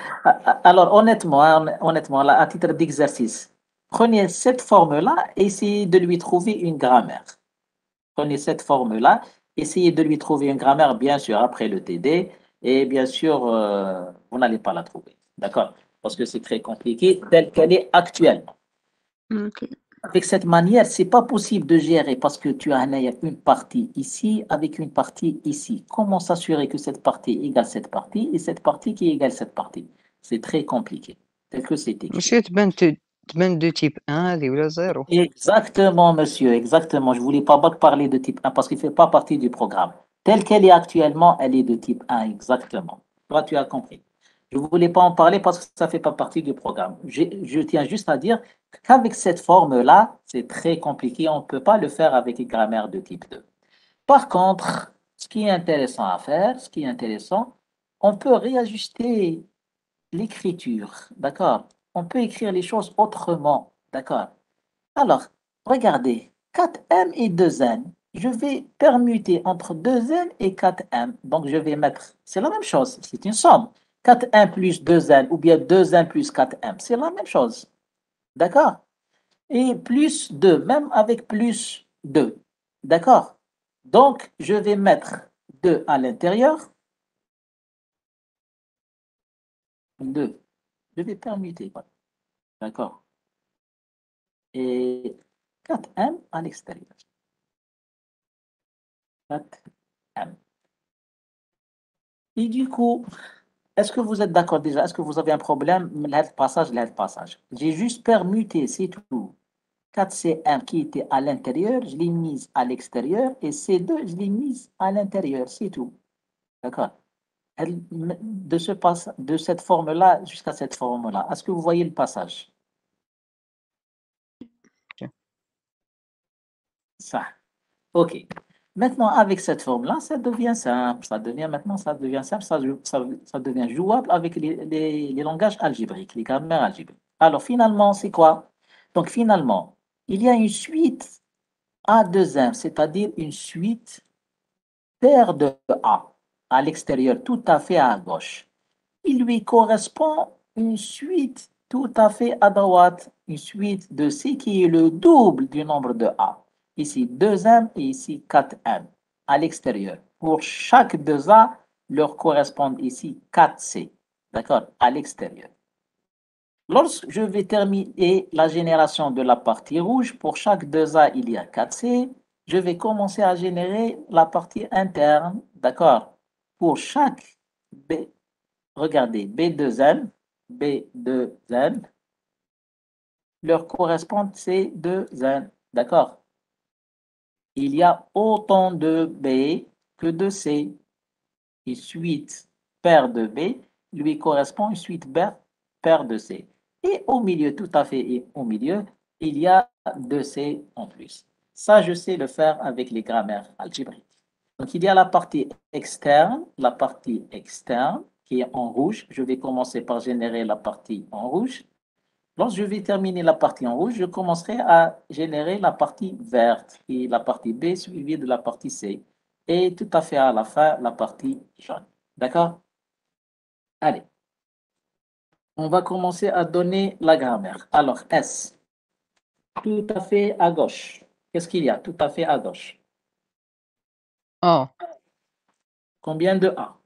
Alors, honnêtement, hein, honnêtement, là, à titre d'exercice, prenez cette forme-là et essayez de lui trouver une grammaire. Prenez cette forme-là, essayez de lui trouver une grammaire, bien sûr, après le TD, et bien sûr, vous n'allez pas la trouver. D'accord? Parce que c'est très compliqué, telle qu'elle est actuellement. Ok. Avec cette manière, c'est pas possible de gérer parce que tu as une partie ici avec une partie ici. Comment s'assurer que cette partie égale cette partie et cette partie qui égale cette partie? C'est très compliqué, tel que c'est écrit. ماشي تبان دو تيب 1 هذه ولا زيرو. Exactement, monsieur, exactement. Je voulais pas parler de type 1 parce qu'il ne fait pas partie du programme. Telle qu'elle est actuellement, elle est de type 1, exactement. Toi, tu as compris. Je ne voulais pas en parler parce que ça ne fait pas partie du programme. Je tiens juste à dire qu'avec cette forme-là, c'est très compliqué. On ne peut pas le faire avec une grammaire de type 2. Par contre, ce qui est intéressant à faire, ce qui est intéressant, on peut réajuster l'écriture, d'accord? On peut écrire les choses autrement, d'accord? Alors, regardez, 4M et 2N. Je vais permuter entre 2N et 4M. Donc, je vais mettre, c'est la même chose, c'est une somme. 4M plus 2N ou bien 2N plus 4M, c'est la même chose. D'accord? Et plus 2, même avec plus 2. D'accord? Donc, je vais mettre 2 à l'intérieur. 2. Je vais permuter. D'accord? Et 4M à l'extérieur. 4M. Et du coup, est-ce que vous êtes d'accord déjà? Est-ce que vous avez un problème? Le passage. J'ai juste permuté, c'est tout. 4CM qui était à l'intérieur, je l'ai mise à l'extérieur et C2, je l'ai mise à l'intérieur, c'est tout. D'accord? De cette forme-là jusqu'à cette forme-là, est-ce que vous voyez le passage? Ça. OK. Maintenant, avec cette forme-là, ça devient simple. Ça devient simple. Ça devient jouable avec les langages algébriques, les grammaires algébriques. Alors, finalement, c'est quoi? Donc, finalement, il y a une suite A2M, c'est-à-dire une suite paire de A à l'extérieur, tout à fait à gauche. Il lui correspond une suite tout à fait à droite, une suite de C qui est le double du nombre de A. Ici 2M et ici 4M. à l'extérieur. Pour chaque 2A, leur correspondent ici 4C. D'accord? À l'extérieur. Lorsque je vais terminer la génération de la partie rouge, pour chaque 2A, il y a 4C. Je vais commencer à générer la partie interne. D'accord? Pour chaque B, regardez, B2N, B2N, leur correspondent C2N. D'accord? Il y a autant de B que de C. Une suite paire de B lui correspond une suite paire de C. Et au milieu, tout à fait, et au milieu, il y a 2C en plus. Ça, je sais le faire avec les grammaires algébriques. Donc, il y a la partie externe qui est en rouge. Je vais commencer par générer la partie en rouge. Lorsque je vais terminer la partie en rouge, je commencerai à générer la partie verte, qui est la partie B suivie de la partie C. Et tout à fait à la fin, la partie jaune. D'accord? Allez. On va commencer à donner la grammaire. Alors, S. Tout à fait à gauche. Qu'est-ce qu'il y a tout à fait à gauche? A. Combien de A?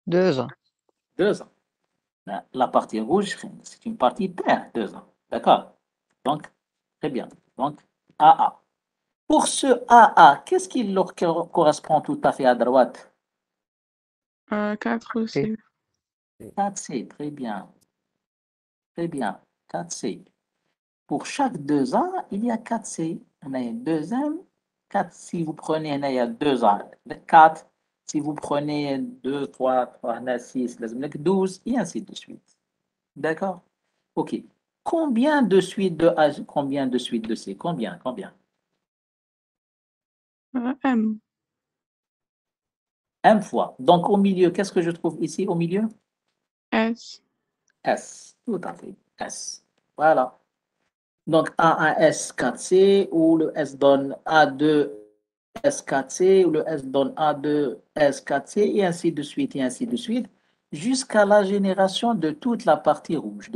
2A. 2 A. La partie rouge, c'est une partie paire, 2 A. D'accord? Donc, très bien. Donc, AA. Pour ce AA, qu'est-ce qui leur correspond tout à fait à droite? 4C. 4C, très bien. Très bien, 4C. Pour chaque 2A, il y a 4C. On a un deuxième, 4. Si vous prenez, il y a 2A, 4. Si vous prenez 2, 3, 3, 6, 12, et ainsi de suite. D'accord? OK. Combien de suites de A, combien de suites de C? Combien? M. M fois. Donc, au milieu, qu'est-ce que je trouve ici au milieu? S. S. Tout à fait. S. Voilà. Donc, AAS 4C, ou le S donne A2 S4C, ou le S donne A2 S4C, et ainsi de suite, jusqu'à la génération de toute la partie rouge,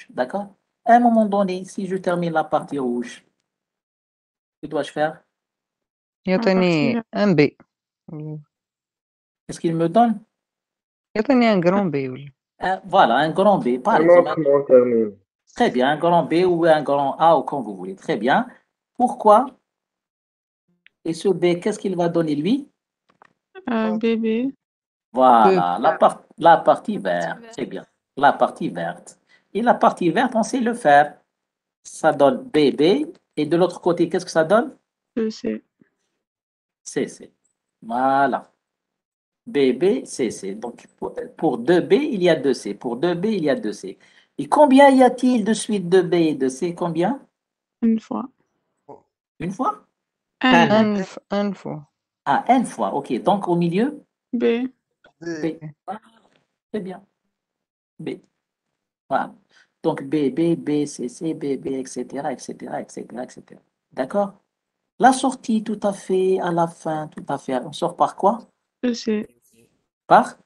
D'accord? À un moment donné, si je termine la partie rouge, que dois-je faire? يعطيني ان بي. Qu'est-ce qu'il me donne? يعطيني ان grand B ولا. Voilà, un grand B, par Un exemple. autre nom termine. Très bien, un grand B ou un grand A, ou comme vous voulez. Très bien. Pourquoi? Et ce B, qu'est-ce qu'il va donner lui? Bébé. Voilà, la partie verte. Très bien. La partie verte. Et la partie verte, on sait le faire. Ça donne BB. Et de l'autre côté, qu'est-ce que ça donne? 2C. CC. Voilà. BB, CC. Donc, pour 2B, il y a 2C. Pour 2B, il y a 2C. Et combien y a-t-il de suite de B et de C? Combien? Une fois. Une fois? N. ان fois. Ah, N fois. OK. Donc, au milieu? B. B. Voilà. Très bien. B. Voilà. Donc, B, B, B, C, C, B, B, etc., etc., etc., etc. D'accord? La sortie, tout à fait, à la fin, tout à fait. On sort par quoi? EC. Par?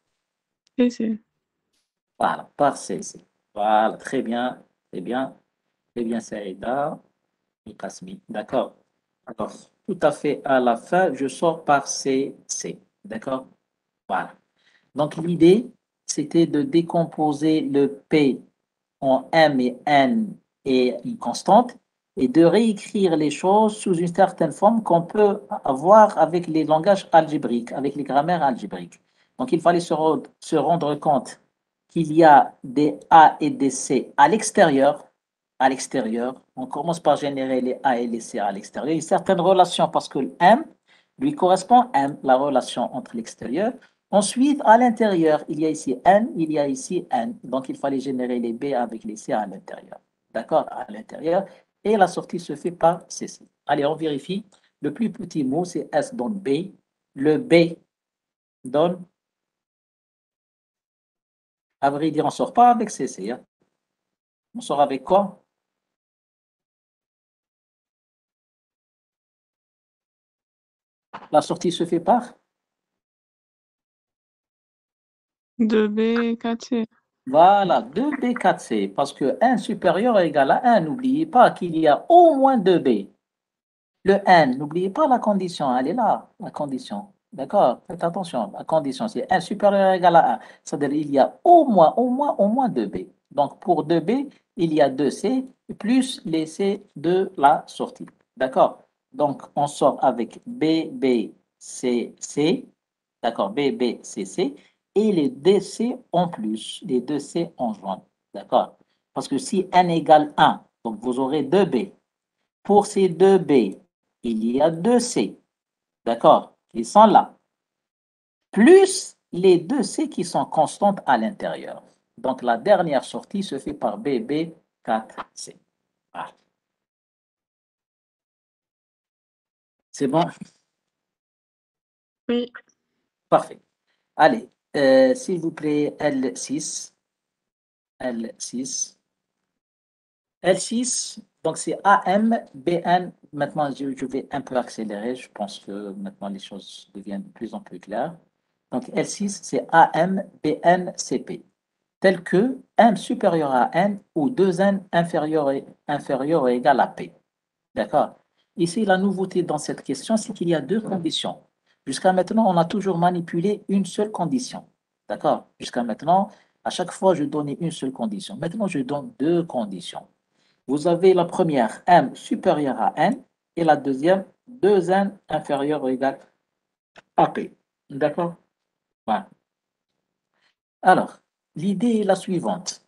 EC. Voilà, par C, C. Voilà, très bien, très bien, très bien, Saïda et Kasmi. D'accord? Alors, tout à fait, à la fin, je sors par C, C. D'accord? Voilà. Donc, l'idée, c'était de décomposer le P en M et N et une constante, et de réécrire les choses sous une certaine forme qu'on peut avoir avec les langages algébriques, avec les grammaires algébriques. Donc, il fallait se rendre compte qu'il y a des A et des C à l'extérieur. À l'extérieur, on commence par générer les A et les C à l'extérieur. Il y a une certaine relation parce que le M lui correspond M, la relation entre l'extérieur. Ensuite, à l'intérieur, il y a ici N, il y a ici N. Donc, il fallait générer les B avec les C à l'intérieur. D'accord? À l'intérieur. Et la sortie se fait par CC. Allez, on vérifie. Le plus petit mot, c'est S donne B. Le B donne, à vrai dire, on ne sort pas avec CC. Hein. On sort avec quoi? La sortie se fait par 2B, 4C. Voilà, 2B, 4C, parce que 1 supérieur est égal à 1. N'oubliez pas qu'il y a au moins 2B. Le N, n'oubliez pas la condition, elle est là, la condition. D'accord? Faites attention, la condition, c'est N supérieur ou égal à 1. C'est-à-dire qu'il y a au moins 2B. Donc, pour 2B, il y a 2C plus les C de la sortie. D'accord? Donc, on sort avec B, B, C, C. D'accord? B, B, C, C. Et les DC en plus, les 2C en joint. D'accord? Parce que si N égale 1, donc vous aurez 2B. Pour ces 2B, il y a 2C. D'accord? Ils sont là. Plus les 2C qui sont constantes à l'intérieur. Donc, la dernière sortie se fait par BB4C. Voilà. C'est bon? Oui. Parfait. Allez, s'il vous plaît, L6. L6. L6, donc c'est AM, BN. Maintenant, je vais un peu accélérer. Je pense que maintenant les choses deviennent de plus en plus claires. Donc L6, c'est AM, BN, CP. Tel que M supérieur à N ou 2N inférieur ou égal à P. D'accord? Ici, la nouveauté dans cette question, c'est qu'il y a deux conditions. Jusqu'à maintenant, on a toujours manipulé une seule condition. D'accord? Jusqu'à maintenant, à chaque fois, je donnais une seule condition. Maintenant, je donne deux conditions. Vous avez la première, M supérieur à N, et la deuxième, 2N inférieur ou égal à P. D'accord? Voilà. Alors, l'idée est la suivante.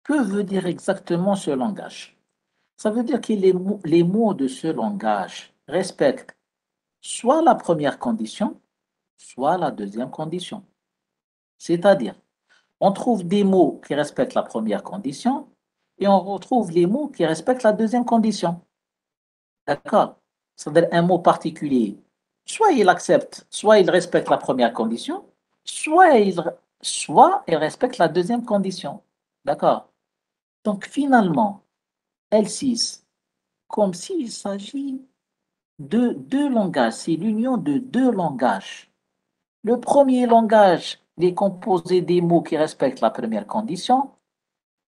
Que veut dire exactement ce langage? Ça veut dire que les mots de ce langage respectent soit la première condition, soit la deuxième condition. C'est-à-dire, on trouve des mots qui respectent la première condition et on retrouve les mots qui respectent la deuxième condition. D'accord? C'est-à-dire un mot particulier, soit il accepte, soit il respecte la première condition, soit il respecte la deuxième condition. D'accord? Donc finalement, L6, comme s'il s'agit de deux langages, c'est l'union de deux langages. Le premier langage est composé des mots qui respectent la première condition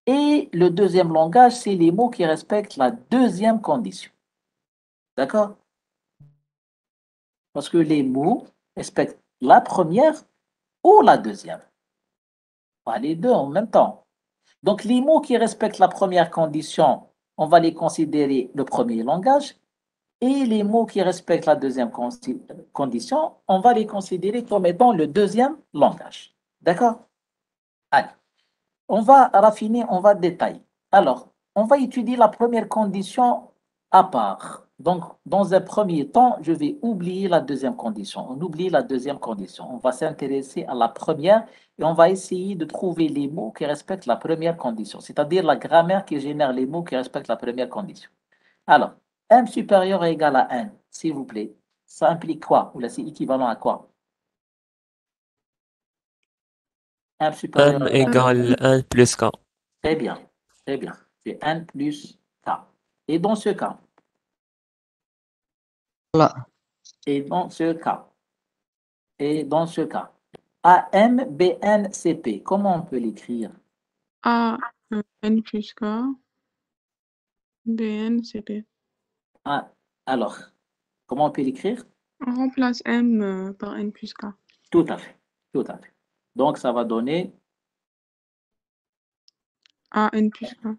et le deuxième langage, c'est les mots qui respectent la deuxième condition. D'accord? Parce que les mots respectent la première ou la deuxième. Pas les deux en même temps. Donc, les mots qui respectent la première condition, on va les considérer le premier langage. Et les mots qui respectent la deuxième condition, on va les considérer comme étant le deuxième langage. D'accord? Allez, on va raffiner, on va détailler. Alors, on va étudier la première condition à part. Donc, dans un premier temps, je vais oublier la deuxième condition. On oublie la deuxième condition. On va s'intéresser à la première et on va essayer de trouver les mots qui respectent la première condition, c'est-à-dire la grammaire qui génère les mots qui respectent la première condition. Alors, M supérieur est égal à N, s'il vous plaît. Ça implique quoi? Ou là, c'est équivalent à quoi? M supérieur M est égal à égale 1 plus K. Très bien, très bien. C'est N plus K. Et dans ce cas, Là. et dans ce cas, et dans ce cas, AM, BN, CP, comment on peut l'écrire? A, N plus K, BN, CP. Ah, alors, comment on peut l'écrire? On remplace M par N plus K. Tout à fait, tout à fait. Donc, ça va donner A, N plus K.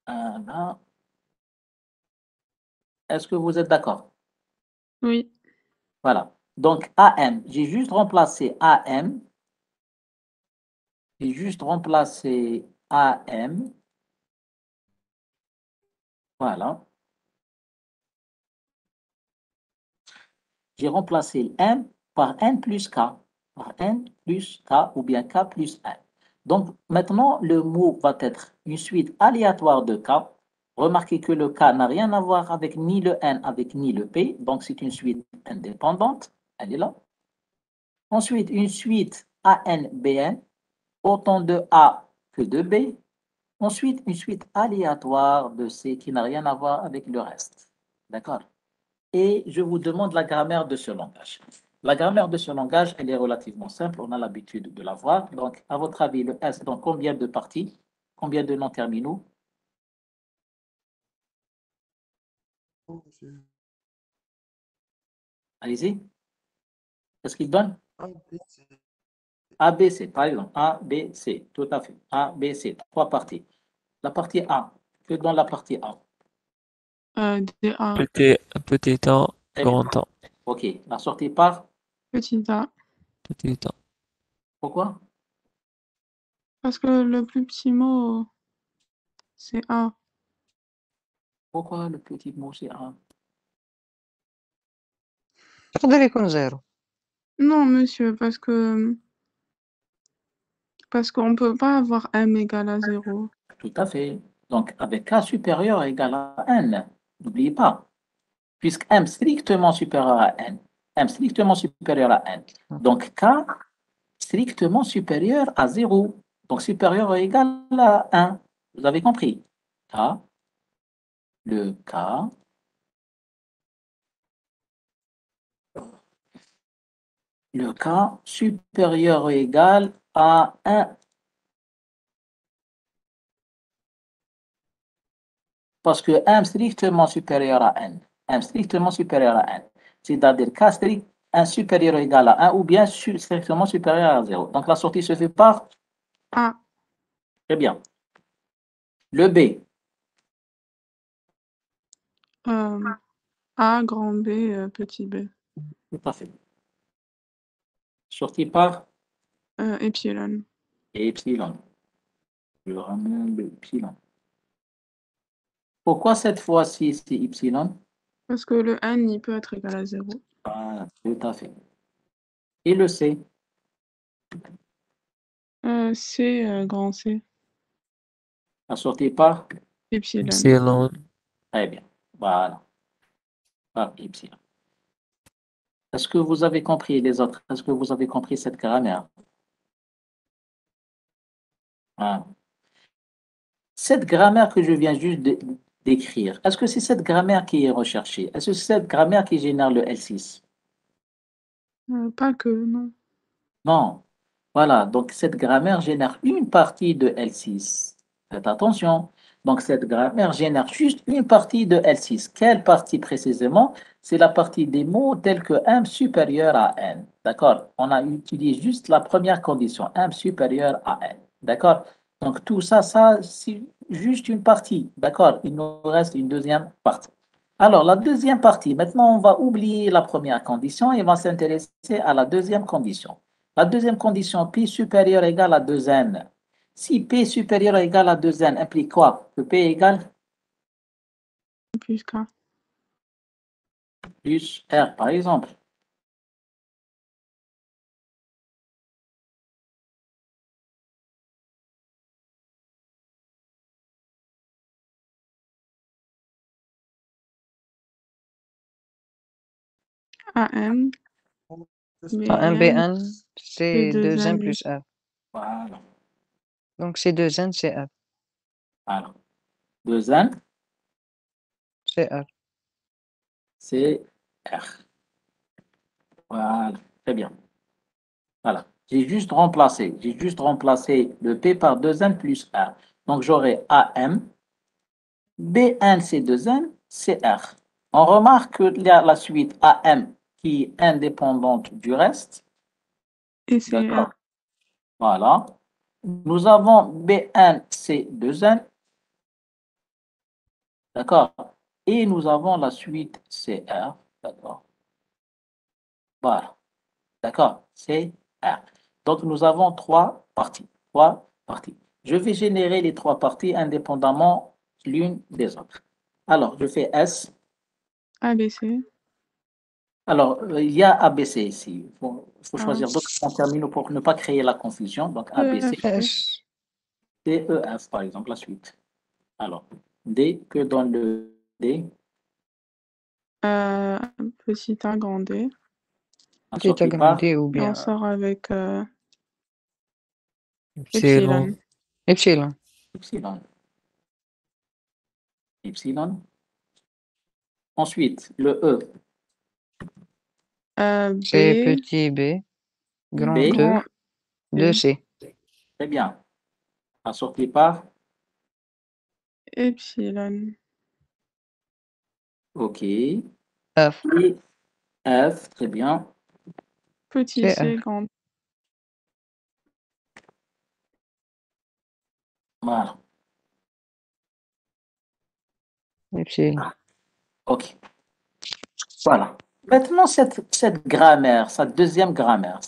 là. Est-ce que vous êtes d'accord? Oui. Voilà. Donc, AM, j'ai juste remplacé AM. J'ai juste remplacé AM. Voilà. J'ai remplacé M par N plus K. Par N plus K ou bien K plus N. Donc, maintenant, le mot va être une suite aléatoire de K. Remarquez que le K n'a rien à voir avec ni le N, avec ni le P. Donc, c'est une suite indépendante. Elle est là. Ensuite, une suite AN-BN, autant de A que de B. Ensuite, une suite aléatoire de C qui n'a rien à voir avec le reste. D'accord? Et je vous demande la grammaire de ce langage. La grammaire de ce langage, elle est relativement simple. On a l'habitude de la voir. Donc, à votre avis, le S dans combien de parties? Combien de noms terminaux? Allez-y. Qu'est-ce qu'il donne? A, B, C, par exemple. A, B, C, tout à fait. A, B, C, trois parties. La partie A, que donne la partie A? DA, Petit A, Très bien. grand A, OK. La sortie par? petit a. petit A. Pourquoi? Parce que le plus petit mot, c'est A. Pourquoi le petit mot c'est A? تقدر يكون زيرو. Non, monsieur, parce qu'on peut pas avoir m égale à 0. Tout à fait. Donc, avec K supérieur égal à N. N'oubliez pas. Puisque M strictement supérieur à N. M strictement supérieur à N. Donc, K strictement supérieur à 0. Donc, supérieur ou égal à 1. Vous avez compris? K, le K, supérieur ou égal à 1. Parce que M strictement supérieur à N. M strictement supérieur à N. C'est-à-dire K strict 1 supérieur ou égal à 1 ou bien strictement supérieur à 0. Donc, la sortie se fait par A. Très bien. Le B. A, grand B, petit b. Tout à fait. Sorti par Epsilon. epsilon. Je ramène le epsilon. Pourquoi cette fois-ci c'est epsilon? Parce que le n, il peut être égal à 0. Voilà, tout à fait. Et le C? C, grand C. Assorti par? Epsilon. Epsilon. Très bien. Voilà. Par epsilon. Est-ce que vous avez compris les autres? Est-ce que vous avez compris cette grammaire? Ah. Cette grammaire que je viens juste d'écrire, est-ce que c'est cette grammaire qui est recherchée? Est-ce que c'est cette grammaire qui génère le L6? Pas que, non. Non. Voilà, donc cette grammaire génère une partie de L6. Faites attention. Donc cette grammaire génère juste une partie de L6. Quelle partie précisément? C'est la partie des mots tels que M supérieur à N. D'accord? On a utilisé juste la première condition, M supérieur à N. D'accord? Donc tout ça, c'est juste une partie. D'accord? Il nous reste une deuxième partie. Alors, la deuxième partie, maintenant, on va oublier la première condition et on va s'intéresser à la deuxième condition. La deuxième condition, P supérieur égale à 2N. Si P supérieur égale à 2N implique quoi? Que P égale Plus K. plus R, par exemple. AM, Un BN, BN, c'est P2N. 2N plus R. Voilà. Donc c'est 2N, c'est R. Alors, 2N, C'est R. c'est R. Voilà, très bien. Voilà. J'ai juste remplacé le P par 2N plus R. Donc, j'aurai AM, BN, c'est 2N, c'est R. On remarque qu'il y a la suite AM qui est indépendante du reste. Et c'est D'accord. Voilà. Nous avons BN, c'est 2N. D'accord. Et nous avons la suite CR. D'accord. Voilà. D'accord. C'est R. Donc, nous avons trois parties. Trois parties. Je vais générer les trois parties indépendamment l'une des autres. Alors, je fais S. ABC. Alors, il y a ABC ici. Il faut Ah. choisir d'autres terminaux pour ne pas créer la confusion. Donc, ABC, S. DEF, par exemple, la suite. Alors, D, que donne le D? Petit A, grand D. Assorti Petit par agrandé ou Et on bien sort avec Epsilon. Epsilon. Epsilon. Epsilon. Epsilon. Ensuite, le E. C'est B, petit B, grand B. 2, grand 2C. Très bien. Assorti par Epsilon. OK. F. Et F, très bien. Petit C'est c, F. grand. Voilà. Epsilon. OK. Voilà. Maintenant, cette grammaire, cette deuxième grammaire,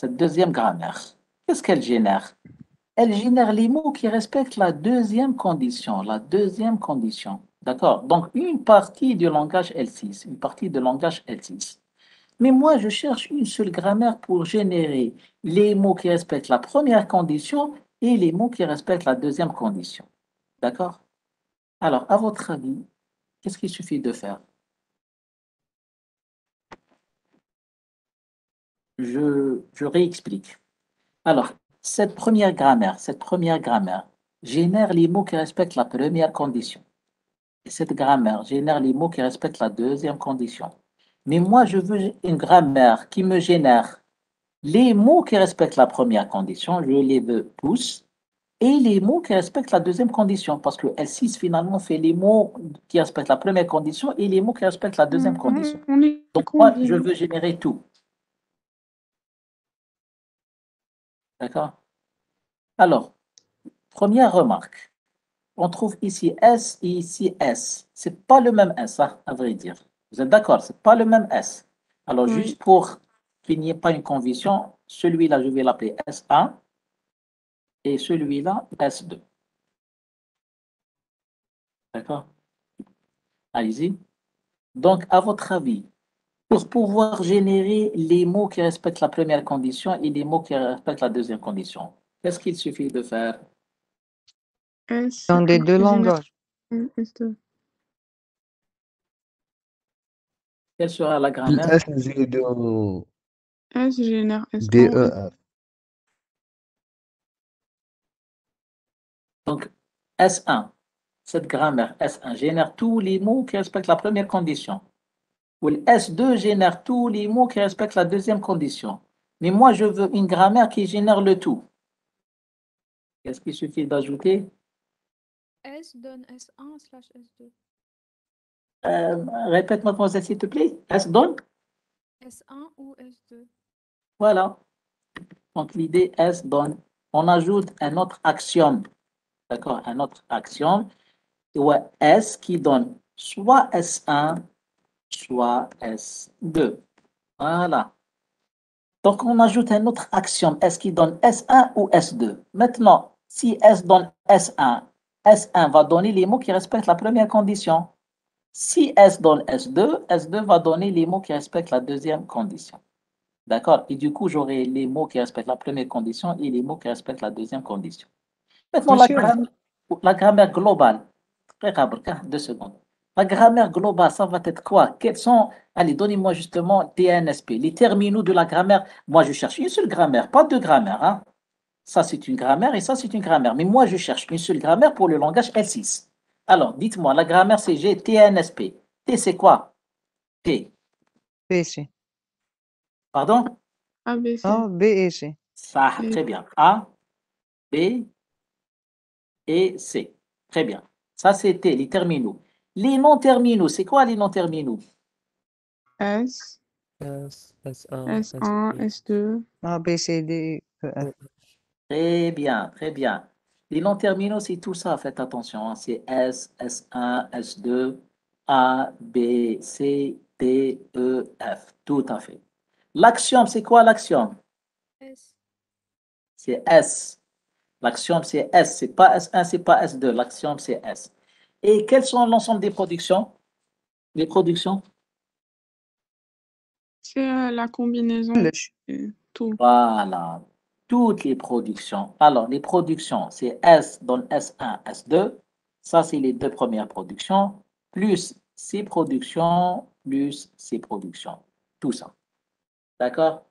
qu'est-ce qu'elle génère? Elle génère les mots qui respectent la deuxième condition, D'accord? Donc, une partie du langage L6, une partie du langage L6. Mais moi, je cherche une seule grammaire pour générer les mots qui respectent la première condition et les mots qui respectent la deuxième condition. D'accord? Alors, à votre avis, qu'est-ce qu'il suffit de faire? Je réexplique. Alors, cette première grammaire génère les mots qui respectent la première condition. Et cette grammaire génère les mots qui respectent la deuxième condition. Mais moi, je veux une grammaire qui me génère les mots qui respectent la première condition, je les veux tous, et les mots qui respectent la deuxième condition, parce que L6 finalement fait les mots qui respectent la première condition et les mots qui respectent la deuxième condition. On est Donc moi, je combien? veux générer tout. D'accord? Alors, première remarque. On trouve ici S et ici S. Ce n'est pas le même S, hein, à vrai dire. Vous êtes d'accord? Ce n'est pas le même S. Alors, Oui. juste pour qu'il n'y ait pas une confusion, celui-là, je vais l'appeler S1 et celui-là, S2. D'accord? Allez-y. Donc, à votre avis, pour pouvoir générer les mots qui respectent la première condition et les mots qui respectent la deuxième condition, qu'est-ce qu'il suffit de faire? S, Dans les deux général, langages. S2. Quelle sera la grammaire? الأس نزيدو S génère S1 دي ou او S. اف Donc, S1, cette grammaire S1 génère tous les mots qui respectent la première condition. Ou le S2 génère tous les mots qui respectent la deuxième condition. Mais moi, je veux une grammaire qui génère le tout. Qu'est-ce qu'il suffit d'ajouter? S donne S1 slash S2. Répète, mademoiselle, s'il te plaît. S donne? S1 ou S2. Voilà. Donc, l'idée S donne. On ajoute un autre axiome. D'accord? Un autre axiome. Ou S qui donne soit S1, soit S2. Voilà. Donc, on ajoute un autre axiome, S qui donne S1 ou S2. Maintenant, si S donne S1, S1 va donner les mots qui respectent la première condition. Si S donne S2, S2 va donner les mots qui respectent la deuxième condition. D'accord? Et du coup, j'aurai les mots qui respectent la première condition et les mots qui respectent la deuxième condition. Maintenant, Monsieur, la grammaire globale. Très rapide, 2 secondes. La grammaire globale, ça va être quoi? Quels sont, allez, donnez-moi justement TNSP, les terminaux de la grammaire. Moi, je cherche une seule grammaire, pas deux grammaires, hein. Ça, c'est une grammaire et ça, c'est une grammaire. Mais moi, je cherche une seule grammaire pour le langage L6. Alors, dites-moi, la grammaire, c'est G, TNSP. T, c'est quoi? T. PC. A, Pardon? B, C. A, B et C. Ça, Et très bien. A, B et C. Très bien. Ça, c'était les terminaux. Les non-terminaux, c'est quoi les non-terminaux? S, S1, S1, S2. S2. A, B, C, D, E, F. Très bien, très bien. Les non-terminaux, c'est tout ça, faites attention, hein. C'est S, S1, S2, A, B, C, D, E, F. Tout à fait. L'axiome, c'est quoi l'axiome? S. C'est S. L'axiome, c'est S. C'est pas S1, c'est pas S2. L'axiome, c'est S. Et quels sont l'ensemble des productions? Les productions? C'est la combinaison كلش. de tout. Voilà. Toutes les productions. Alors, les productions, c'est S donne S1, S2. Ça, c'est les deux premières productions, plus ces productions, plus ces productions. Tout ça. D'accord?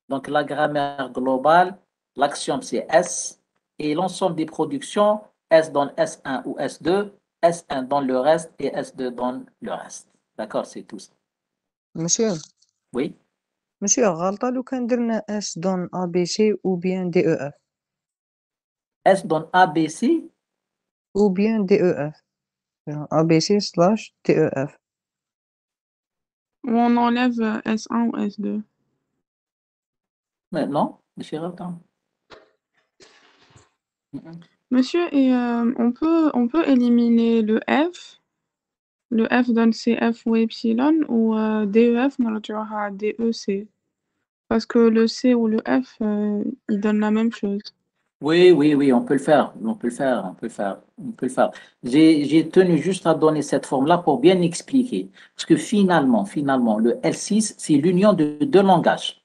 Donc, la grammaire globale, l'axiome, c'est S. Et l'ensemble des productions, S donne S1 ou S2, S1 donne le reste et S2 donne le reste. D'accord? C'est tout ça. Monsieur, Oui? monsieur, غلطة لو كان درنا S دون A, B, C ou bien D, E, F. S donne A, B, C. Ou bien D, E, F. A, B, C slash D, E, F. Ou on enlève S1 ou S2. Maintenant, monsieur Raptin. Monsieur, et on peut éliminer le F. Le F donne CF ou epsilon, ou DEF نرجعها DEC. Parce que le C ou le F, ils donnent la même chose. Oui, on peut le faire, on peut le faire, on peut le faire, on peut le faire. J'ai tenu juste à donner cette forme-là pour bien expliquer. Parce que finalement, le L6, c'est l'union de deux langages.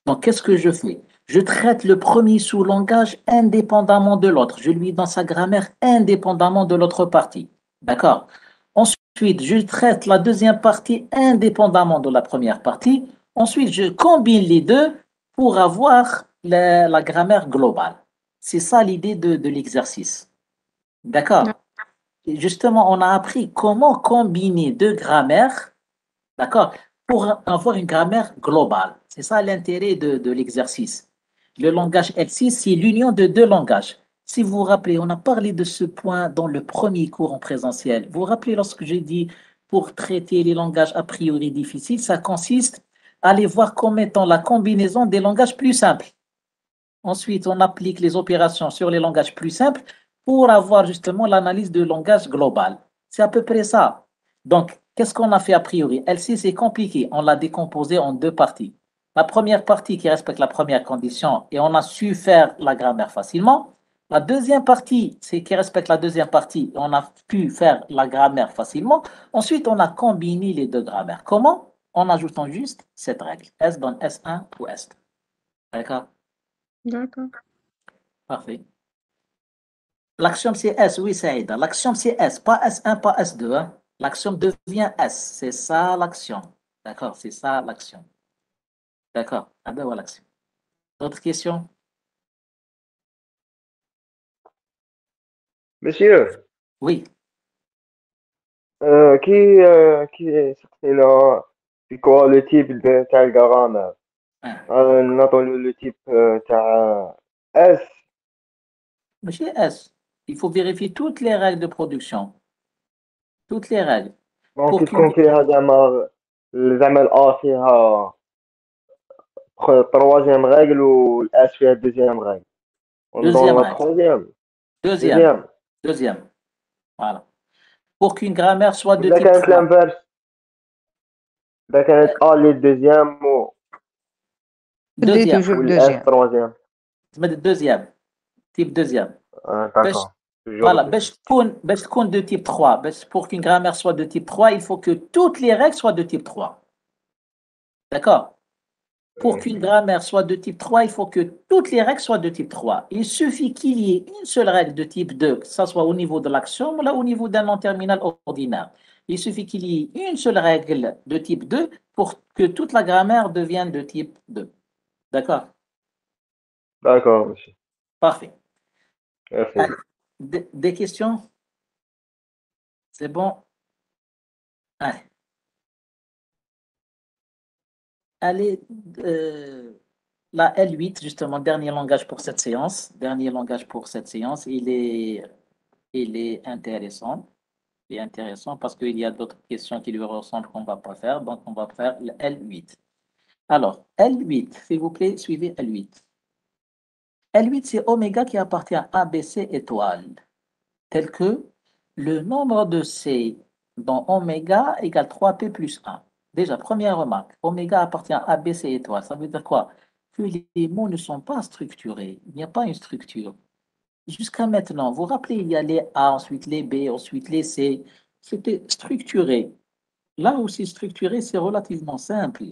Donc, qu'est-ce que je fais? Je traite le premier sous-langage indépendamment de l'autre. Je lui donne sa grammaire indépendamment de l'autre partie. D'accord? Ensuite, je traite la deuxième partie indépendamment de la première partie. Ensuite, je combine les deux pour avoir la grammaire globale. C'est ça l'idée de l'exercice. D'accord? Et justement, on a appris comment combiner deux grammaires, d'accord, pour avoir une grammaire globale. C'est ça l'intérêt de l'exercice. Le langage L6, c'est l'union de deux langages. Si vous vous rappelez, on a parlé de ce point dans le premier cours en présentiel. Vous vous rappelez lorsque j'ai dit pour traiter les langages a priori difficiles, ça consiste à les voir comme étant la combinaison des langages plus simples. Ensuite, on applique les opérations sur les langages plus simples pour avoir justement l'analyse de langage global. C'est à peu près ça. Donc, qu'est-ce qu'on a fait a priori? L6 c'est compliqué. On l'a décomposé en deux parties. La première partie qui respecte la première condition et on a su faire la grammaire facilement. La deuxième partie, c'est qui respecte la deuxième partie et on a pu faire la grammaire facilement. Ensuite, on a combiné les deux grammaires. Comment? En ajoutant juste cette règle. S donne S1 ou S2. D'accord? D'accord. Parfait. L'axiome c'est S, oui, Saïda. L'axiome c'est S, pas S1, pas S2. Hein. L'axiome devient S. C'est ça l'axiome. D'accord, c'est ça l'axiome. D'accord, voilà l'axiome. D'autres questions? Monsieur, Oui. كي سقسينا في quoi le type تاع الجرامر نعطوا le type تاع S. Monsieur S, il faut vérifier toutes les règles de production. Toutes les règles. دونك Pour كي تكون qu'une... فيها زعما الA فيها troisième règle و الS فيها deuxième règle. On donne Deuxième la règle. troisième. Deuxième. Deuxième. Voilà. Pour qu'une grammaire soit de إذا type كانت 3. l'inverse، إذا كانت A اللي deuxième و خدي Deuxième. توجور الS دوجيام. troisième. Deuxième. Type deuxième. D'accord. Voilà, باش تكون de type 3. Pour qu'une grammaire soit de type 3, il faut que toutes les règles soient de type 3. D'accord? Pour qu'une grammaire soit de type 3, il faut que toutes les règles soient de type 3. Il suffit qu'il y ait une seule règle de type 2, que ce soit au niveau de l'axiome ou là au niveau d'un nom terminal ordinaire. Il suffit qu'il y ait une seule règle de type 2 pour que toute la grammaire devienne de type 2. D'accord? D'accord, monsieur. Parfait. Merci. Des questions? C'est bon? Allez. Allez, la L8, justement, dernier langage pour cette séance. Dernier langage pour cette séance. Il est intéressant. Il est intéressant parce qu'il y a d'autres questions qui lui ressemblent qu'on ne va pas faire. Donc, on va faire le L8. Alors, L8, s'il vous plaît, suivez L8. L8, c'est oméga qui appartient à ABC étoile, tel que le nombre de C dans oméga égale 3P plus 1. Déjà, première remarque, oméga appartient à ABC étoile. Ça veut dire quoi? Que les mots ne sont pas structurés. Il n'y a pas une structure. Jusqu'à maintenant, vous vous rappelez, il y a les A, ensuite les B, ensuite les C. C'était structuré. Là aussi, structuré, c'est relativement simple.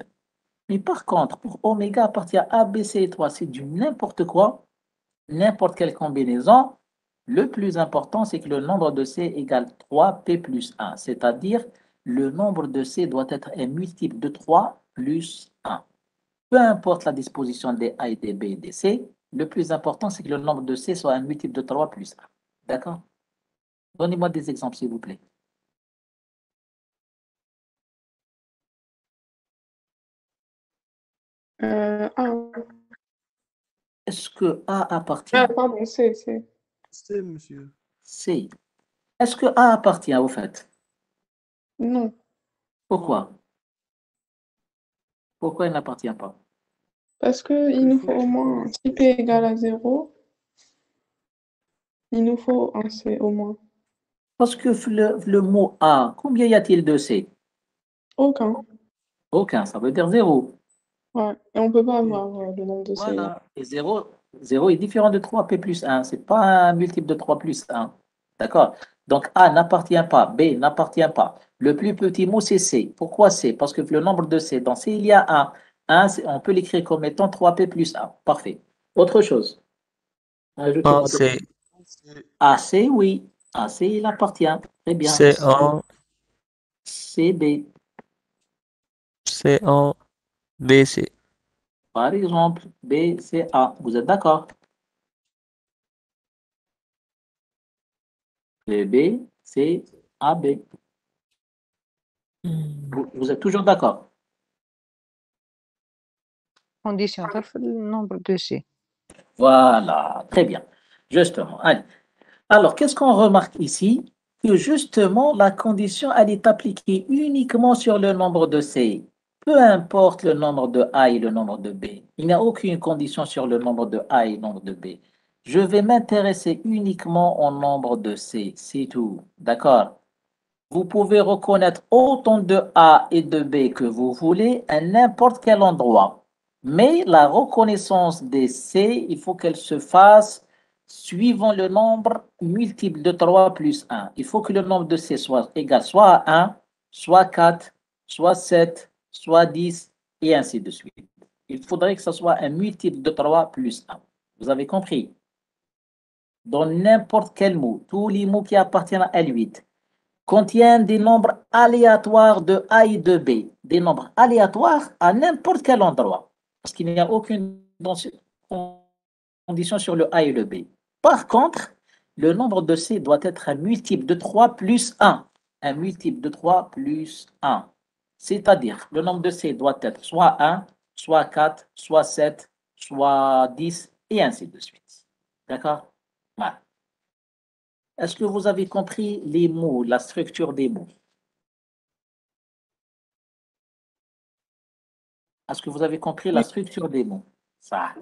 Mais par contre, pour oméga appartient à A, B, C étoile, c'est du n'importe quoi, n'importe quelle combinaison. Le plus important, c'est que le nombre de C égale 3P plus 1, c'est-à-dire le nombre de C doit être un multiple de 3 plus 1. Peu importe la disposition des A et des B et des C, le plus important, c'est que le nombre de C soit un multiple de 3 plus 1. D'accord? Donnez-moi des exemples, s'il vous plaît. A. Est-ce que A appartient? Pardon, C. C'est, monsieur. C. Est-ce que A appartient au fait? Non. Pourquoi? Pourquoi il n'appartient pas? Parce qu'il nous faut au moins, si P égale à 0, il nous faut un C au moins. Parce que le mot A, combien y a-t-il de C? Aucun. Aucun, ça veut dire 0. Ouais. Et on peut pas avoir le nombre de C. Voilà. Et 0 est différent de 3P plus 1. Ce n'est pas un multiple de 3 plus 1. D'accord? Donc A n'appartient pas, B n'appartient pas. Le plus petit mot, c'est C. Pourquoi C? Parce que le nombre de C, dans C, il y a 1. 1, on peut l'écrire comme étant 3P plus 1. Parfait. Autre chose. A, Ajoutez-moi C, AC, oui. AC, il appartient. Très bien. C, A, CB, C, A, B, C. par exemple. B, C, A. Vous êtes d'accord? B, C, A, B. Vous êtes toujours d'accord? Condition تعرف النمبر دو سي. Voilà, très bien. Justement. Allez. Alors, qu'est-ce qu'on remarque ici? Que justement, la condition, elle est appliquée uniquement sur le nombre de C. Peu importe le nombre de A et le nombre de B. Il n'y a aucune condition sur le nombre de A et le nombre de B. Je vais m'intéresser uniquement au nombre de C. C'est tout. D'accord? Vous pouvez reconnaître autant de A et de B que vous voulez à n'importe quel endroit. Mais la reconnaissance des C, il faut qu'elle se fasse suivant le nombre multiple de 3 plus 1. Il faut que le nombre de C soit égal soit à 1, soit 4, soit 7, soit 10, et ainsi de suite. Il faudrait que ce soit un multiple de 3 plus 1. Vous avez compris? Dans n'importe quel mot, tous les mots qui appartiennent à L8, contiennent des nombres aléatoires de A et de B, des nombres aléatoires à n'importe quel endroit, parce qu'il n'y a aucune condition sur le A et le B. Par contre, le nombre de C doit être un multiple de 3 plus 1, un multiple de 3 plus 1. C'est-à-dire, le nombre de C doit être soit 1, soit 4, soit 7, soit 10, et ainsi de suite. D'accord? Voilà. Est-ce que vous avez compris les mots, la structure des mots? Est-ce que vous avez compris la structure des mots? Ça.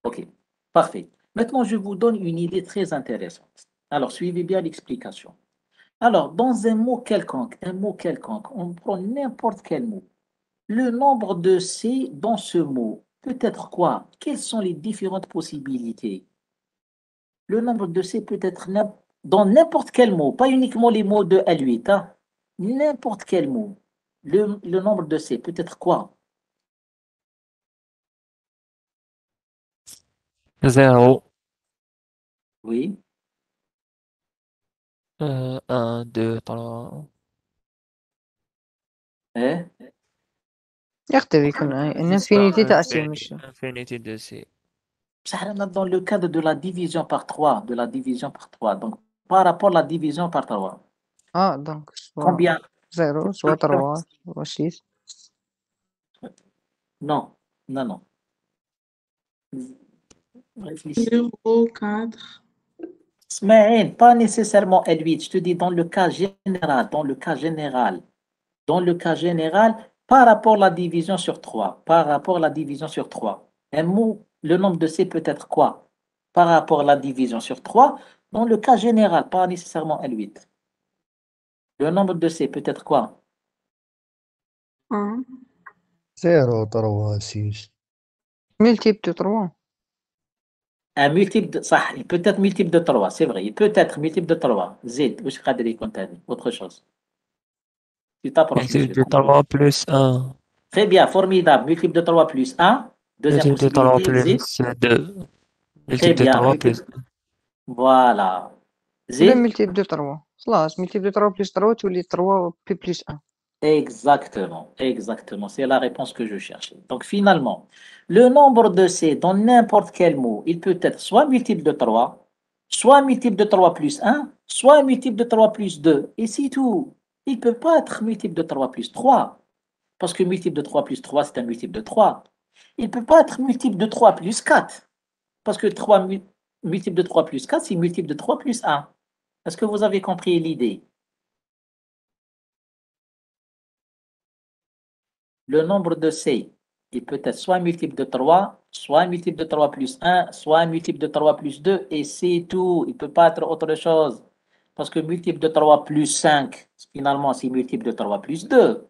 OK. Parfait. Maintenant, je vous donne une idée très intéressante. Alors, suivez bien l'explication. Alors, dans un mot quelconque, on prend n'importe quel mot. Le nombre de C dans ce mot peut être quoi? Quelles sont les différentes possibilités? Le nombre de C peut être dans n'importe quel mot, pas uniquement les mots de L8, hein. N'importe quel mot. Le nombre de C peut être quoi? 0, Oui. 1, 2, 3. Hein? يقدر يكون ان انفينيتي تاع سي مش. Infinity de C. Ça, dans le cadre de la division par 3, de la division par 3. Donc, par rapport à la division par 3, دونك سوا combien? 0 سوا 3 سوا 6. Non, non, non. Réfléchis. 0, 4. Smaïn, pas nécessairement L8. Je te dis dans le cas général, dans le cas général, par rapport à la division sur 3, par rapport à la division sur 3. Un mot, le nombre de C peut être quoi? Par rapport à la division sur 3, dans le cas général, pas nécessairement L8. Le nombre de C peut être quoi? 1. 0 3 6. ملتيب دو 3. Un multiple de ça, il peut être multiple de 3, c'est vrai. Il peut être multiple de 3. Z, ou autre chose. Tu t'approches, Multiple monsieur. de 3 plus 1. Très bien, formidable. Multiple de 3 plus 1. Deuxième Multiple de 3 possibilité, Z. plus 2. Très Multiple de bien. 3 plus. Voilà. ولا Z. ملتيب دو 3 خلاص ملتيب دو 3 بلس 3 تولي 3 بي بلس 1. Exactement, exactement. C'est la réponse que je cherchais. Donc finalement, le nombre de C dans n'importe quel mot, il peut être soit multiple de 3, soit multiple de 3 plus 1, soit multiple de 3 plus 2. Et c'est tout. Il ne peut pas être multiple de 3 plus 3. Parce que multiple de 3 plus 3, c'est un multiple de 3. Il ne peut pas être multiple de 3 plus 4. Parce que multiple de 3 plus 4, c'est multiple de 3 plus 1. Est-ce que vous avez compris l'idée? Le nombre de C il peut être soit un multiple de 3, soit un multiple de 3 plus 1, soit un multiple de 3 plus 2, et c'est tout. Il ne peut pas être autre chose. Parce que multiple de 3 plus 5, finalement, c'est multiple de 3 plus 2.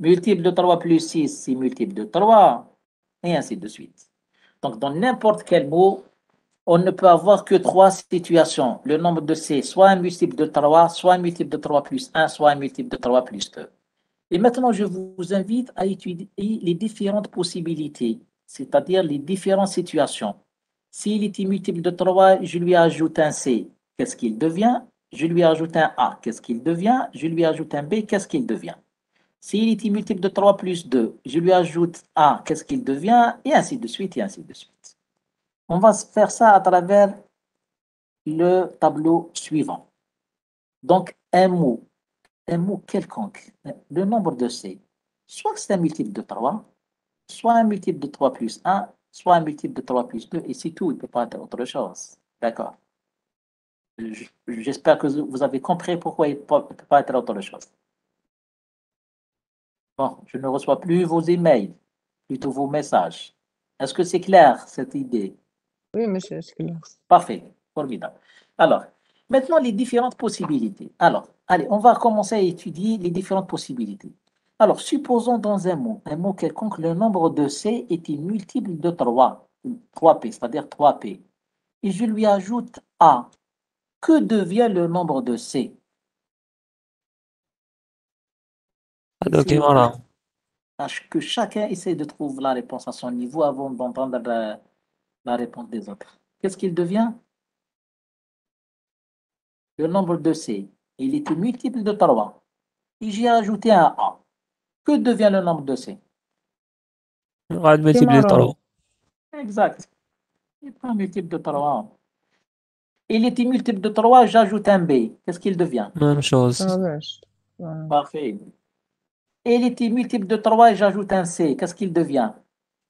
Multiple de 3 plus 6, c'est multiple de 3, et ainsi de suite. Donc, dans n'importe quel mot, on ne peut avoir que 3 situations. Le nombre de C, soit un multiple de 3, soit un multiple de 3 plus 1, soit un multiple de 3 plus 2. Et maintenant, je vous invite à étudier les différentes possibilités, c'est-à-dire les différentes situations. S'il est multiple de 3, je lui ajoute un C, qu'est-ce qu'il devient? Je lui ajoute un A, qu'est-ce qu'il devient? Je lui ajoute un B, qu'est-ce qu'il devient? S'il est multiple de 3 plus 2, je lui ajoute A, qu'est-ce qu'il devient? Et ainsi de suite, et ainsi de suite. On va faire ça à travers le tableau suivant. Donc, un mot quelconque, le nombre de C, soit c'est un multiple de 3, soit un multiple de 3 plus 1, soit un multiple de 3 plus 2, et c'est tout, il ne peut pas être autre chose. D'accord. J'espère que vous avez compris pourquoi il ne peut pas être autre chose. Bon, je ne reçois plus vos emails, plutôt vos messages. Est-ce que c'est clair, cette idée? Oui, monsieur, c'est clair. Parfait, formidable. Alors, maintenant, les différentes possibilités. Alors, allez, on va commencer à étudier les différentes possibilités. Alors, supposons dans un mot quelconque, le nombre de C est un multiple de 3, 3P, c'est-à-dire 3P. Et je lui ajoute A. Que devient le nombre de C? هذا كيما راه Que chacun essaie de trouver la réponse à son niveau avant d'entendre la réponse des autres. Qu'est-ce qu'il devient? Le nombre de C, il est un multiple de 3. Et j'ai ajouté un A. Que devient le nombre de C? غاد كيما ملتيبلي راه 3 Exact. Il pas un multiple de 3. Il est un multiple de 3, j'ajoute un B. Qu'est-ce qu'il devient? ميم شوز صافاش Parfait. Il est un multiple de 3 et j'ajoute un C. Qu'est-ce qu'il devient?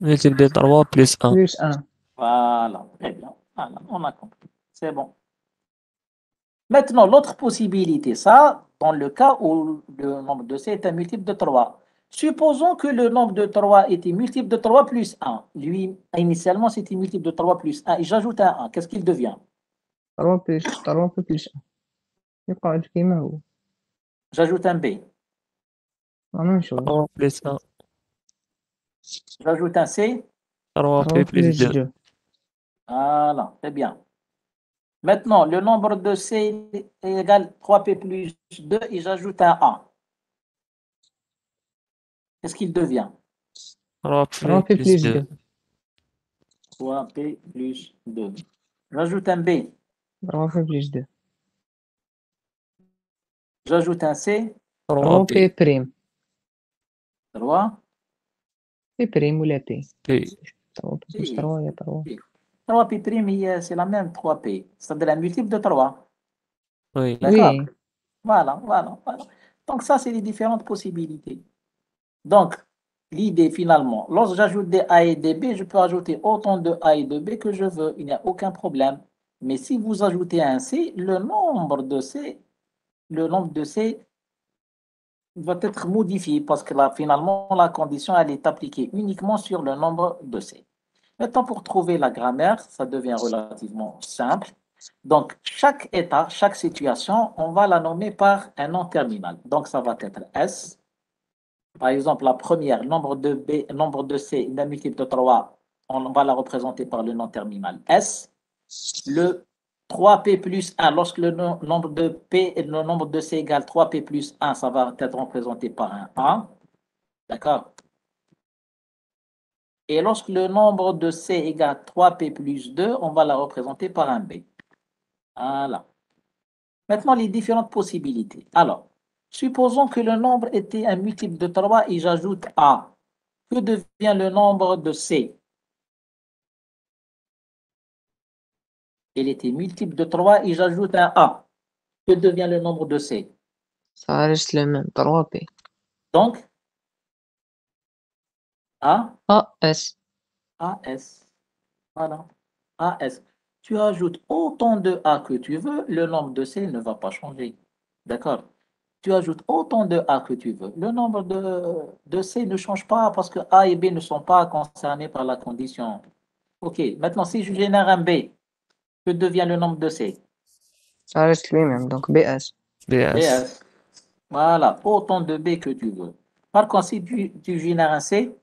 ملتيبلي 3 بلس 1 بلس 1 Voilà. Très bien. Voilà, on a compris. C'est bon. Maintenant, l'autre possibilité, ça, dans le cas où le nombre de C est un multiple de 3. Supposons que le nombre de 3 était multiple de 3 plus 1. Lui, initialement, c'était multiple de 3 plus 1. Et j'ajoute un 1. Qu'est-ce qu'il devient? 3 بلس 3 بلس 1 يبقى عندك كيما هو J'ajoute un B. لا ميم شوز 3 بلس 1 J'ajoute un C. 3 3 بي بلس بلس 2 2 Voilà, très bien. Maintenant, le nombre de C est égal à 3P plus 2 et j'ajoute un A. Qu'est-ce qu'il devient? 3 3 بي بي بلس بلس 2 2 3P plus 2. J'ajoute un B. 3 بي بلس 2 J'ajoute un C. 3 3 بي بي بريم 3. بي بريم ولا بي بي 3 بلس P. 3 هي 3 P. 3P prime, c'est la même 3P. C'est-à-dire un multiple de 3. وي D'accord? وي Voilà, voilà, voilà. Donc, ça, c'est les différentes possibilités. Donc, l'idée finalement, lorsque j'ajoute des A et des B, je peux ajouter autant de A et de B que je veux. Il n'y a aucun problème. Mais si vous ajoutez un C, le nombre de C va être modifié parce que là, finalement, la condition, elle est appliquée uniquement sur le nombre de C. Maintenant, pour trouver la grammaire, ça devient relativement simple. Donc, chaque état, chaque situation, on va la nommer par un nom terminal. Donc, ça va être S. Par exemple, la première, nombre de B, nombre de C d'un multiple de 3, on va la représenter par le nom terminal S. Le 3P plus 1, lorsque le nombre de P et le nombre de C égale 3P plus 1, ça va être représenté par un A. D'accord? Et lorsque le nombre de C égale 3P plus 2, on va la représenter par un B. Voilà. Maintenant, les différentes possibilités. Alors, supposons que le nombre était un multiple de 3 et j'ajoute A. Que devient le nombre de C? Il était multiple de 3 et j'ajoute un A. Que devient le nombre de C? Ça reste le même 3 بي Donc, A, AS AS. Voilà. AS. Tu ajoutes autant de A que tu veux, le nombre de C ne va pas changer. D'accord? tu ajoutes autant de A que tu veux. Le nombre de C ne change pas parce que A et B ne sont pas concernés par la condition. OK, maintenant, si je génère un B, que devient le nombre de C? Ça reste lui-même, donc BS. BS. BS. Voilà, autant de B que tu veux. Par contre, si tu génères un C,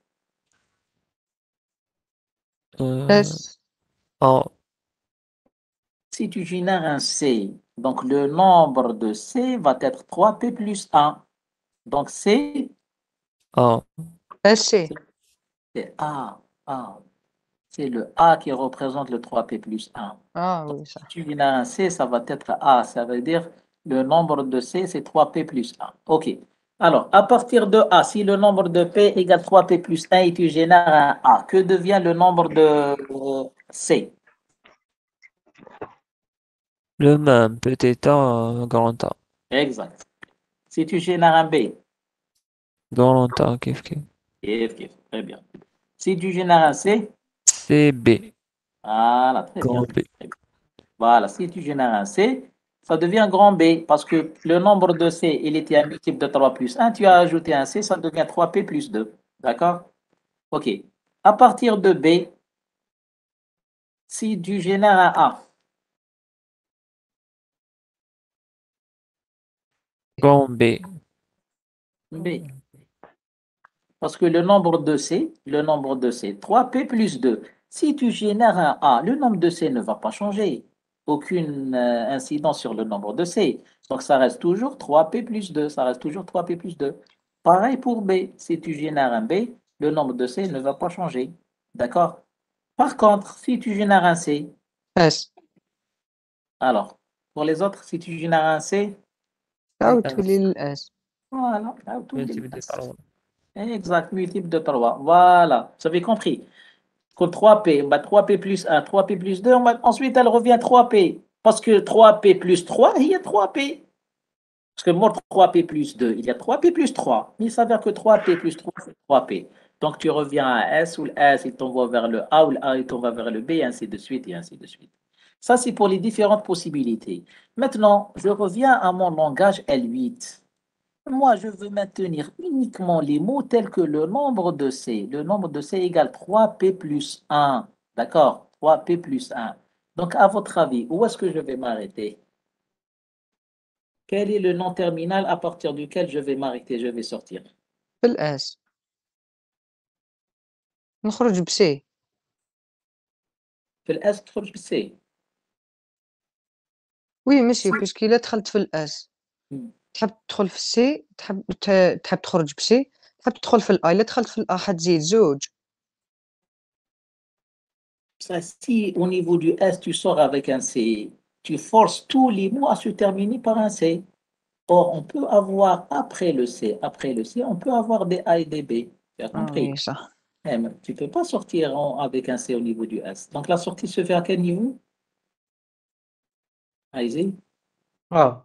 S. A. si tu génères un C, donc le nombre de C va être 3P plus 1. Donc C, A. SC. c'est A. A. C'est le A qui représente le 3P plus 1. Ah Donc, oui, si ça. tu génères un C, ça va être A. Ça veut dire le nombre de C, c'est 3P plus 1. OK. Alors, à partir de A, si le nombre de P égale 3P plus 1 et tu génères un A, que devient le nombre de C? Le même, petit A, grand A. Exact. Si tu génères un B, Grand A, kiff, kiff. très bien. Si tu génères un C, C'est B. voilà, très bien. Grand B. Voilà, si tu génères un C, ça devient grand B parce que le nombre de C, il était un multiple de 3 plus 1. Tu as ajouté un C, ça devient 3P plus 2. D'accord? OK. À partir de B, si tu génères un A, Grand B. B, parce que le nombre de C, 3P plus 2. Si tu génères un A, le nombre de C ne va pas changer. Aucune incidence sur le nombre de C. Donc, ça reste toujours 3P plus 2. Ça reste toujours 3P plus 2. Pareil pour B. Si tu génères un B, le nombre de C ne va pas changer. D'accord? Par contre, si tu génères un C, S. alors, pour les autres, si tu génères un C, أو تولي للأس. voilà, tout Multiple de est par exact, multiple de 3. Voilà, vous avez compris. Que 3P, bah 3P plus 1, 3P plus 2, ensuite elle revient 3P. Parce que 3P plus 3, il y a 3P. Parce que moi, 3P plus 2, il y a 3P plus 3. Mais il s'avère que 3P plus 3, c'est 3P. Donc tu reviens à S, ou le S, il t'envoie vers le A, ou le A, il t'envoie vers le B, et ainsi de suite, et ainsi de suite. Ça, c'est pour les différentes possibilités. Maintenant, je reviens à mon langage L8. Moi, je veux maintenir uniquement les mots tels que le nombre de C. Le nombre de C égale 3P plus 1. D'accord? 3P plus 1. Donc, à votre avis, où est-ce que je vais m'arrêter? Quel est le nom terminal à partir duquel je vais m'arrêter, je vais sortir? في الأس. نخرج بسي. في الأس تخرج بالسي. وي ماشي باسكو إلا دخلت في الأس Hmm. تحب تدخل في السي تحب تخرج بسي تحب تدخل في الأ إلا دخلت في الأ حتزيد زوج. Ça, si au niveau du S, tu sors avec un C, tu forces tous les mots à se terminer par un C. Or, on peut avoir après le C, on peut avoir des A et des B. Tu as Ah compris? oui, ça. Tu ne peux pas sortir avec un C au niveau du S. Donc, la sortie se fait à quel niveau? Allez-y. Ah,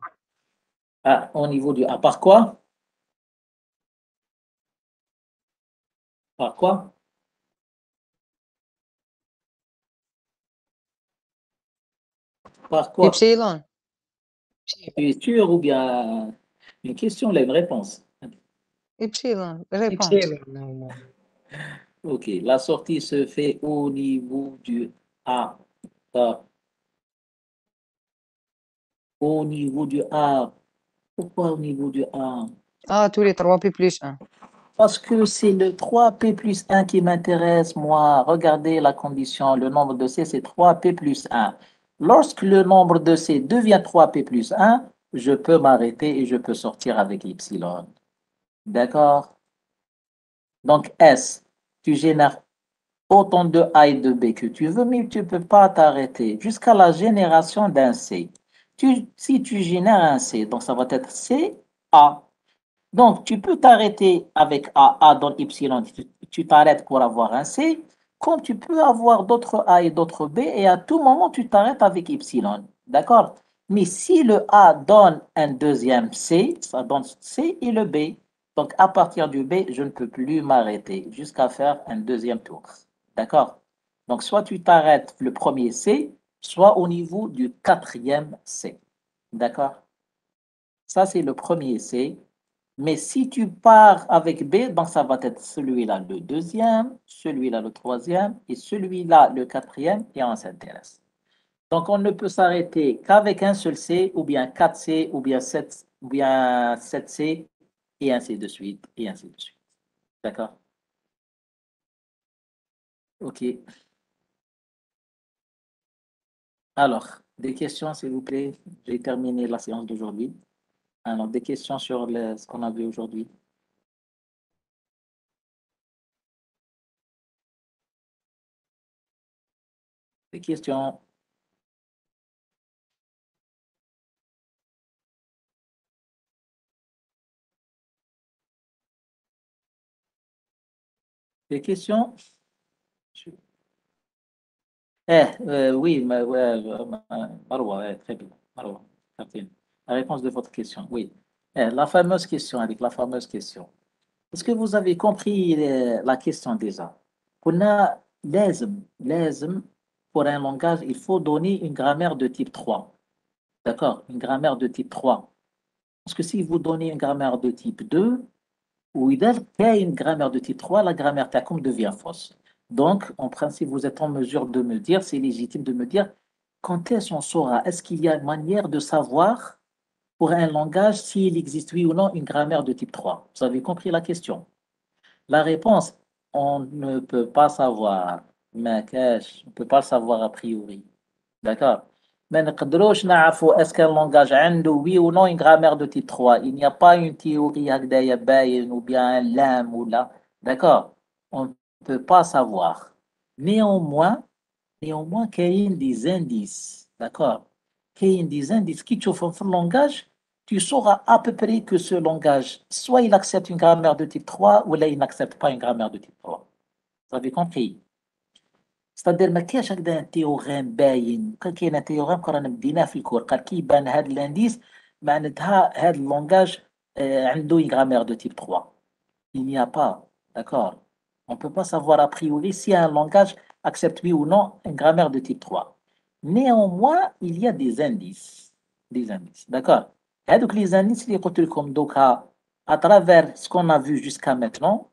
Ah, au niveau du A. Par quoi? Par quoi? Par quoi? إبسيلون. Tu es sûr ou bien une question, là, une réponse? إبسيلون réponse. epsilon. Ok, la sortie se fait au niveau du A. Au niveau du A. Pourquoi au niveau du A? Ah تولي 3P plus 1. Parce que c'est le 3P plus 1 qui m'intéresse, moi. Regardez la condition. Le nombre de C, c'est 3P plus 1. Lorsque le nombre de C devient 3P plus 1, je peux m'arrêter et je peux sortir avec epsilon. D'accord? Donc, S, tu génères autant de A et de B que tu veux, mais tu ne peux pas t'arrêter jusqu'à la génération d'un C. Si tu génères un C, donc ça va être C, A. Donc, tu peux t'arrêter avec A, A donne epsilon, tu t'arrêtes pour avoir un C, comme tu peux avoir d'autres A et d'autres B, et à tout moment, tu t'arrêtes avec epsilon. D'accord? Mais si le A donne un deuxième C, ça donne C et le B. Donc, à partir du B, je ne peux plus m'arrêter jusqu'à faire un deuxième tour. D'accord? Donc, soit tu t'arrêtes le premier C, soit au niveau du quatrième C. D'accord? Ça, c'est le premier essai. Mais si tu pars avec B, donc ça va être celui-là le deuxième, celui-là le troisième et celui-là le quatrième et on s'intéresse. Donc, on ne peut s'arrêter qu'avec un seul C ou bien 4C ou bien 7C et ainsi de suite et ainsi de suite. D'accord? OK. Alors, des questions, s'il vous plaît. J'ai terminé la séance d'aujourd'hui. Alors, des questions sur ce qu'on a vu aujourd'hui. Des questions? Des questions? Oui, mais, ouais, Marwa, ouais, très bien. Marwa, Catherine. La réponse de votre question, oui. La fameuse question, avec la fameuse question. Est-ce que vous avez compris la question déjà? Qu'on a لازم, pour un langage, il faut donner une grammaire de type 3. D'accord? Une grammaire de type 3. Parce que si vous donnez une grammaire de type 2, ou il y a une grammaire de type 3, la grammaire TACOM devient fausse. Donc, en principe, vous êtes en mesure de me dire, c'est légitime de me dire, quand est-ce qu'on saura? Est-ce qu'il y a une manière de savoir pour un langage s'il existe, oui ou non, une grammaire de type 3? Vous avez compris la question? La réponse, on ne peut pas savoir. Mais on ne peut pas le savoir a priori. D'accord? Mais est-ce qu'un langage a oui ou non une grammaire de type 3? Il n'y a pas une théorie هكذايا باين ou bien un lame ou là. D'accord? On ne peut pas savoir. Néanmoins, qu'il y ait des indices. D'accord? Qu'il y ait des indices qui te font le langage, tu sauras à peu près que ce langage, soit il accepte une grammaire de type 3 ou là il n'accepte pas une grammaire de type 3. Vous avez compris? C'est-à-dire ما كاينش هكذا تيوغام باين كان كاين تيوغام رانا بديناه في الكور قال كي يبان هذا الانديس معناتها هذا اللونغاج عنده une grammaire de type 3. Il n'y a pas, d'accord? On ne peut pas savoir a priori si un langage accepte oui ou non une grammaire de type 3. Néanmoins, il y a des indices. Des indices, d'accord? Donc les indices اللي قلت لكم دوكا à travers ce qu'on a vu jusqu'à maintenant,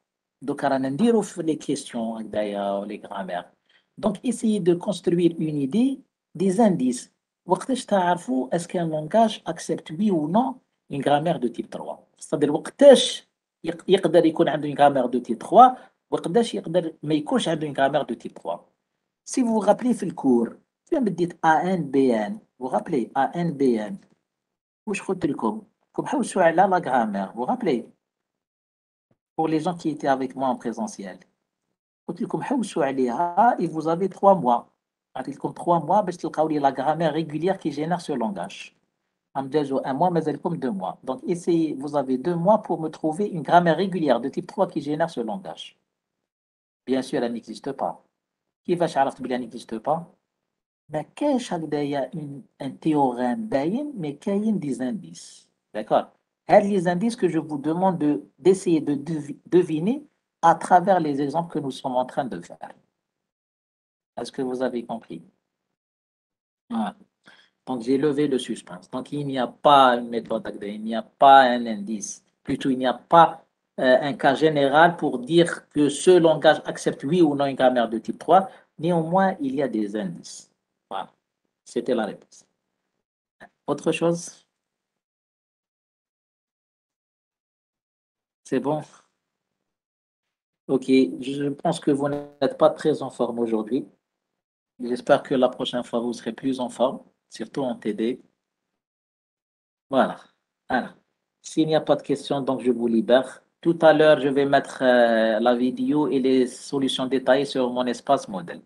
دوكا رانا نديرو في les questions هكذايا les grammaires. Donc, essayez de construire une idée des indices. وقتاش تعرفوا est-ce qu'un langage accepte oui ou non une grammaire de type 3. C'est-à-dire وقتاش يقدر يكون عنده une grammaire de type 3 وقتاش يقدر ما يكونش عنده une grammaire de type 3. Si vous vous rappelez في الكور فين بديت AN BN vous rappelez AN BN واش قلت لكم حوسوا على la grammaire vous rappelez pour les gens qui étaient avec moi en présentiel قلت لكم حوسوا عليها et vous avez 3 mois. عطيت لكم 3 mois باش تلقاو لي la grammaire régulière qui génère ce langage. عمجازو 1 mois مازال لكم 2 mois. Donc essayez, vous avez 2 mois pour me trouver une grammaire régulière de type 3 qui génère ce langage. Bien sûr, elle n'existe pas. كيفاش عرفت بلي elle n'existe pas? ما كاينش هكذايا un théorème باين mais كاين des indices. D'accord? هاد les indices que je vous demande d'essayer de deviner à travers les exemples que nous sommes en train de faire. Est-ce que vous avez compris? Voilà. Donc, j'ai levé le suspense. Donc, il n'y a pas une méthode, il n'y a pas un indice. Plutôt, il n'y a pas un cas général pour dire que ce langage accepte oui ou non une grammaire de type 3. Néanmoins, il y a des indices. Voilà. C'était la réponse. Autre chose? C'est bon? Ok, je pense que vous n'êtes pas très en forme aujourd'hui. J'espère que la prochaine fois, vous serez plus en forme, surtout en TD. Voilà. Alors, s'il n'y a pas de questions, donc je vous libère. Tout à l'heure, je vais mettre la vidéo et les solutions détaillées sur mon espace modèle.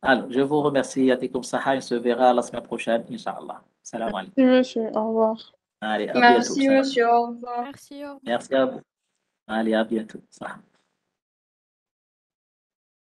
Alors, je vous remercie. Yatikum Saha, on se verra la semaine prochaine, Inch'Allah. Salam alaikum. Merci, monsieur. Au revoir. Allez, à bientôt. Merci, monsieur. Au revoir. Merci, au revoir. Merci à vous. Allez, à bientôt. Salam.